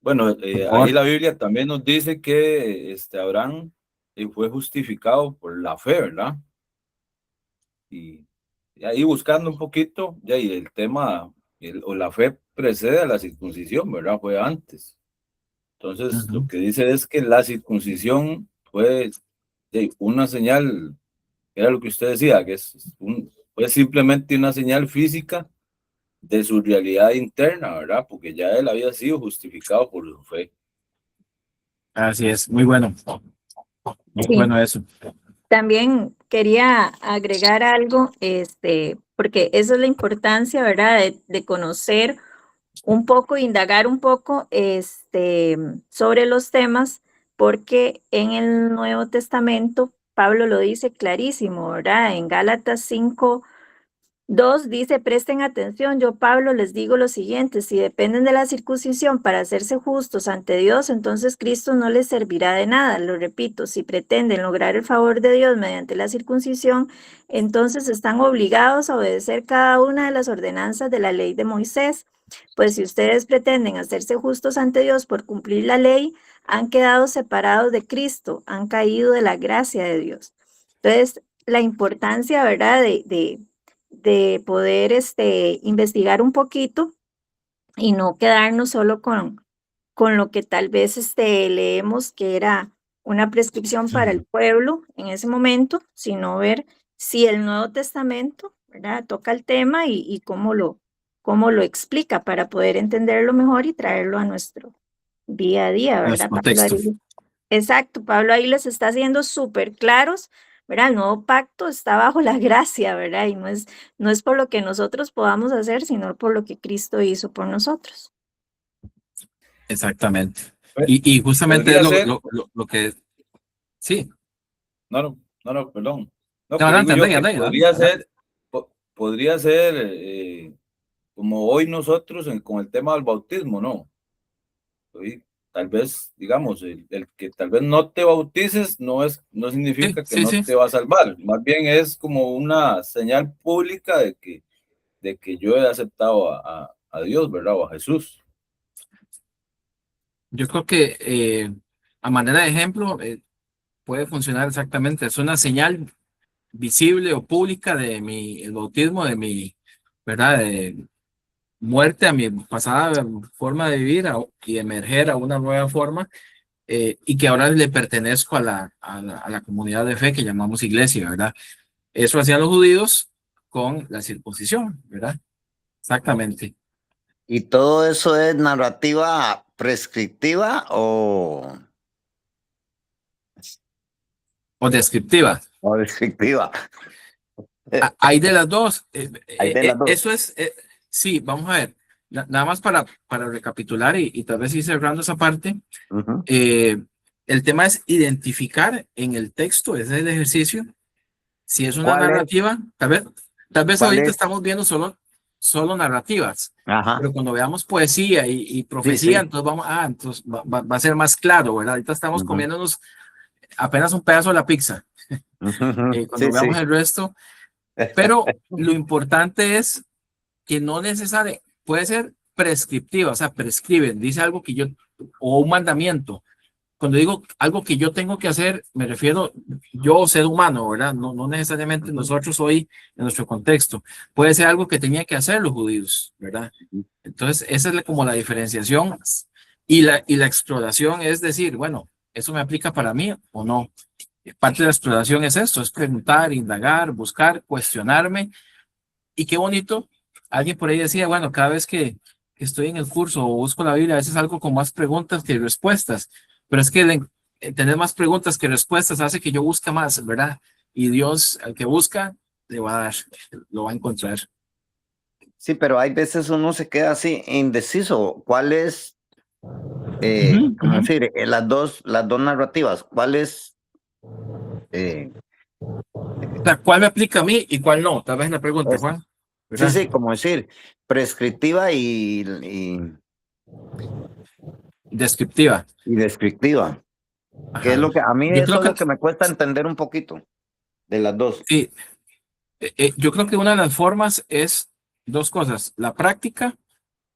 Bueno, Por ahí favor. la Biblia también nos dice que Abraham y fue justificado por la fe, ¿verdad? Y ahí buscando un poquito, ya, y el tema, o la fe precede a la circuncisión, ¿verdad? Fue antes. Entonces, lo que dice es que la circuncisión fue una señal, era lo que usted decía, que fue simplemente una señal física de su realidad interna, ¿verdad? Porque ya él había sido justificado por su fe. Así es, muy bueno. Muy Sí. bueno eso. También quería agregar algo, porque esa es la importancia, ¿verdad? De conocer un poco, indagar un poco, sobre los temas, porque en el Nuevo Testamento Pablo lo dice clarísimo, ¿verdad? En Gálatas 5:2 dice, presten atención, yo Pablo les digo lo siguiente, si dependen de la circuncisión para hacerse justos ante Dios, entonces Cristo no les servirá de nada. Lo repito, si pretenden lograr el favor de Dios mediante la circuncisión, entonces están obligados a obedecer cada una de las ordenanzas de la ley de Moisés. Pues si ustedes pretenden hacerse justos ante Dios por cumplir la ley, han quedado separados de Cristo, han caído de la gracia de Dios. Entonces, la importancia, ¿verdad?, de poder investigar un poquito y no quedarnos solo con lo que tal vez leemos que era una prescripción para el pueblo en ese momento, sino ver si el Nuevo Testamento, ¿verdad?, toca el tema y cómo lo explica para poder entenderlo mejor y traerlo a nuestro día a día, En los ¿verdad? contextos. Exacto, Pablo ahí les está haciendo súper claros, ¿verdad? El nuevo pacto está bajo la gracia, ¿verdad? Y no es por lo que nosotros podamos hacer, sino por lo que Cristo hizo por nosotros. Exactamente. Pues, Y justamente podría es ser, lo que... Sí, perdón. No, no, que digo adelante, yo adelante, que adelante, adelante. podría ser como hoy nosotros con el tema del bautismo, ¿no? Hoy, tal vez, digamos, el que tal vez no te bautices no Sí, significa que sí, no sí. te va a salvar, más bien es como una señal pública de que yo he aceptado a Dios, ¿verdad? O a Jesús. Yo creo que a manera de ejemplo puede funcionar exactamente. Es una señal visible o pública de el bautismo, de mi, ¿verdad? De muerte a mi pasada forma de vivir y emerger a una nueva forma y que ahora le pertenezco a la comunidad de fe que llamamos iglesia, ¿verdad? Eso hacían los judíos con la circuncisión, ¿verdad? Exactamente. ¿Y todo eso es narrativa prescriptiva O descriptiva. o descriptiva? Hay de las dos. Hay de las dos. Eso es, sí, vamos a ver. Nada más para recapitular y tal vez ir cerrando esa parte. Ujú. El tema es identificar en el texto, ese es el ejercicio, si es una ¿Cuál es? narrativa, tal vez ¿Cuál ahorita es? estamos viendo solo narrativas, Ajá. pero cuando veamos poesía y Sí, profecía, sí. entonces entonces va a ser más claro, ¿verdad? Ahorita estamos Ujú. comiéndonos apenas un pedazo de la pizza, Ujú. cuando Sí, veamos sí. el resto, pero lo importante es que no necesario, puede ser prescriptiva, o sea, prescriben, dice algo que yo, o un mandamiento. Cuando digo algo que yo tengo que hacer, me refiero yo, ser humano, ¿verdad? No necesariamente nosotros hoy en nuestro contexto. Puede ser algo que tenía que hacer los judíos, ¿verdad? Entonces, esa es como la diferenciación y la exploración es decir, bueno, ¿eso me aplica para mí o no? Parte de la exploración es esto, es preguntar, indagar, buscar, cuestionarme. Y qué bonito, alguien por ahí decía, bueno, cada vez que estoy en el curso o busco la Biblia, a veces algo con más preguntas que respuestas, pero es que tener más preguntas que respuestas hace que yo busque más, ¿verdad? Y Dios, al que busca, le va a dar, lo va a encontrar. Sí, pero hay veces uno se queda así indeciso. ¿Cuál es, cómo decir, las dos narrativas? ¿Cuál es? O sea, ¿cuál me aplica a mí y cuál no? Tal vez la pregunta, Juan, Sí, ¿verdad? sí, como decir, prescriptiva Descriptiva. y descriptiva. Que es Ajá. lo que a mí Yo eso creo es que, lo que me cuesta entender un poquito de las dos. sí, yo creo que una de las formas es dos cosas, la práctica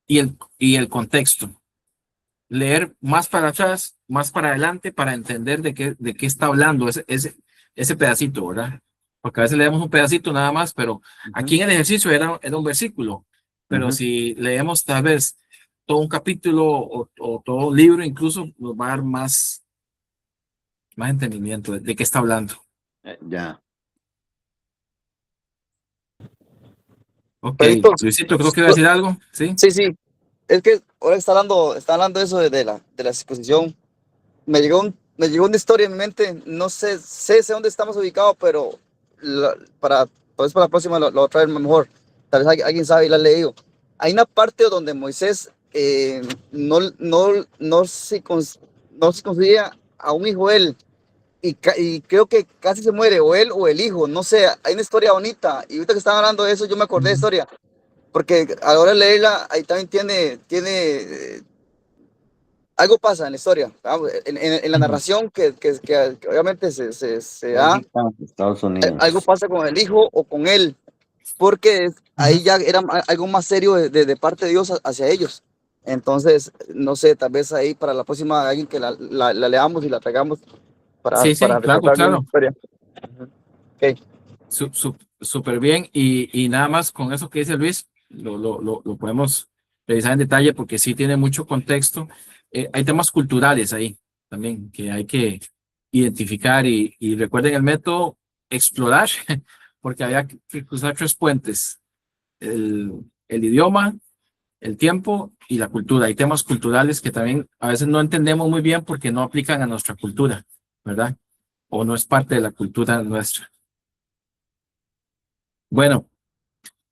y el contexto. leer más para atrás, más para adelante, para entender de qué está hablando ese pedacito, ¿verdad? Porque a veces leemos un pedacito nada más, pero aquí en el ejercicio era un versículo. Pero Ujú. si leemos tal vez todo un capítulo o todo un libro, incluso nos va a dar más entendimiento de qué está hablando. Ya. Ok, Pedrito, Luisito, creo que iba a decir algo, ¿sí? sí, sí, es que ahora está hablando eso de la exposición. Me llegó una historia en mi mente, no sé, sé dónde estamos ubicados, pero pues para la próxima lo voy a traer mejor. Tal vez alguien sabe y la ha leído. Hay una parte donde Moisés no se conseguía a un hijo él, y creo que casi se muere, o él o el hijo, no sé, hay una historia bonita, y ahorita que estaban hablando de eso, yo me acordé de historia, porque a la hora de leerla, ahí también algo pasa en la historia, en la Ujú. narración que obviamente se da, Bélgica, Estados Unidos. algo pasa con el hijo o con él, porque ahí Ujú. ya era algo más serio de parte de Dios hacia ellos. Entonces, no sé, tal vez ahí para la próxima alguien que la leamos y la traigamos Sí, para sí, claro, recordar bien la claro. historia. Ok. Súper bien. Y nada más con eso que dice Luis, lo podemos revisar en detalle porque sí tiene mucho contexto. Hay temas culturales ahí también que hay que identificar y recuerden el método explorar, porque había que cruzar 3 puentes, el idioma, el tiempo y la cultura. Hay temas culturales que también a veces no entendemos muy bien porque no aplican a nuestra cultura, ¿verdad? O no es parte de la cultura nuestra. Bueno,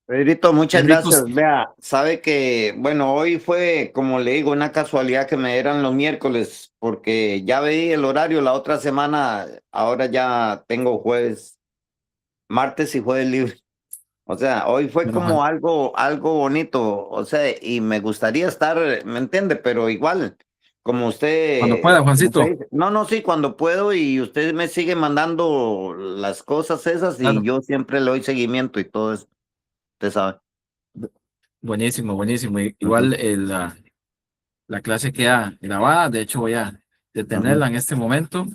Pedrito, qué muchas ricos. gracias. Vea, sabe que, bueno, hoy fue, como le digo, una casualidad que me dieran los miércoles, porque ya veí el horario la otra semana, ahora ya tengo jueves, martes y jueves libre. O sea, hoy fue Bueno, Juan, como algo bonito, o sea, y me gustaría estar, ¿me entiende? Pero igual, cuando pueda, como usted Juancito. dice, no, no, sí, cuando puedo y usted me sigue mandando las cosas esas y Claro. yo siempre le doy seguimiento y todo eso, usted sabe. Buenísimo, buenísimo. Ujú, Igual la clase queda grabada. De hecho, voy a ujú. detenerla en este momento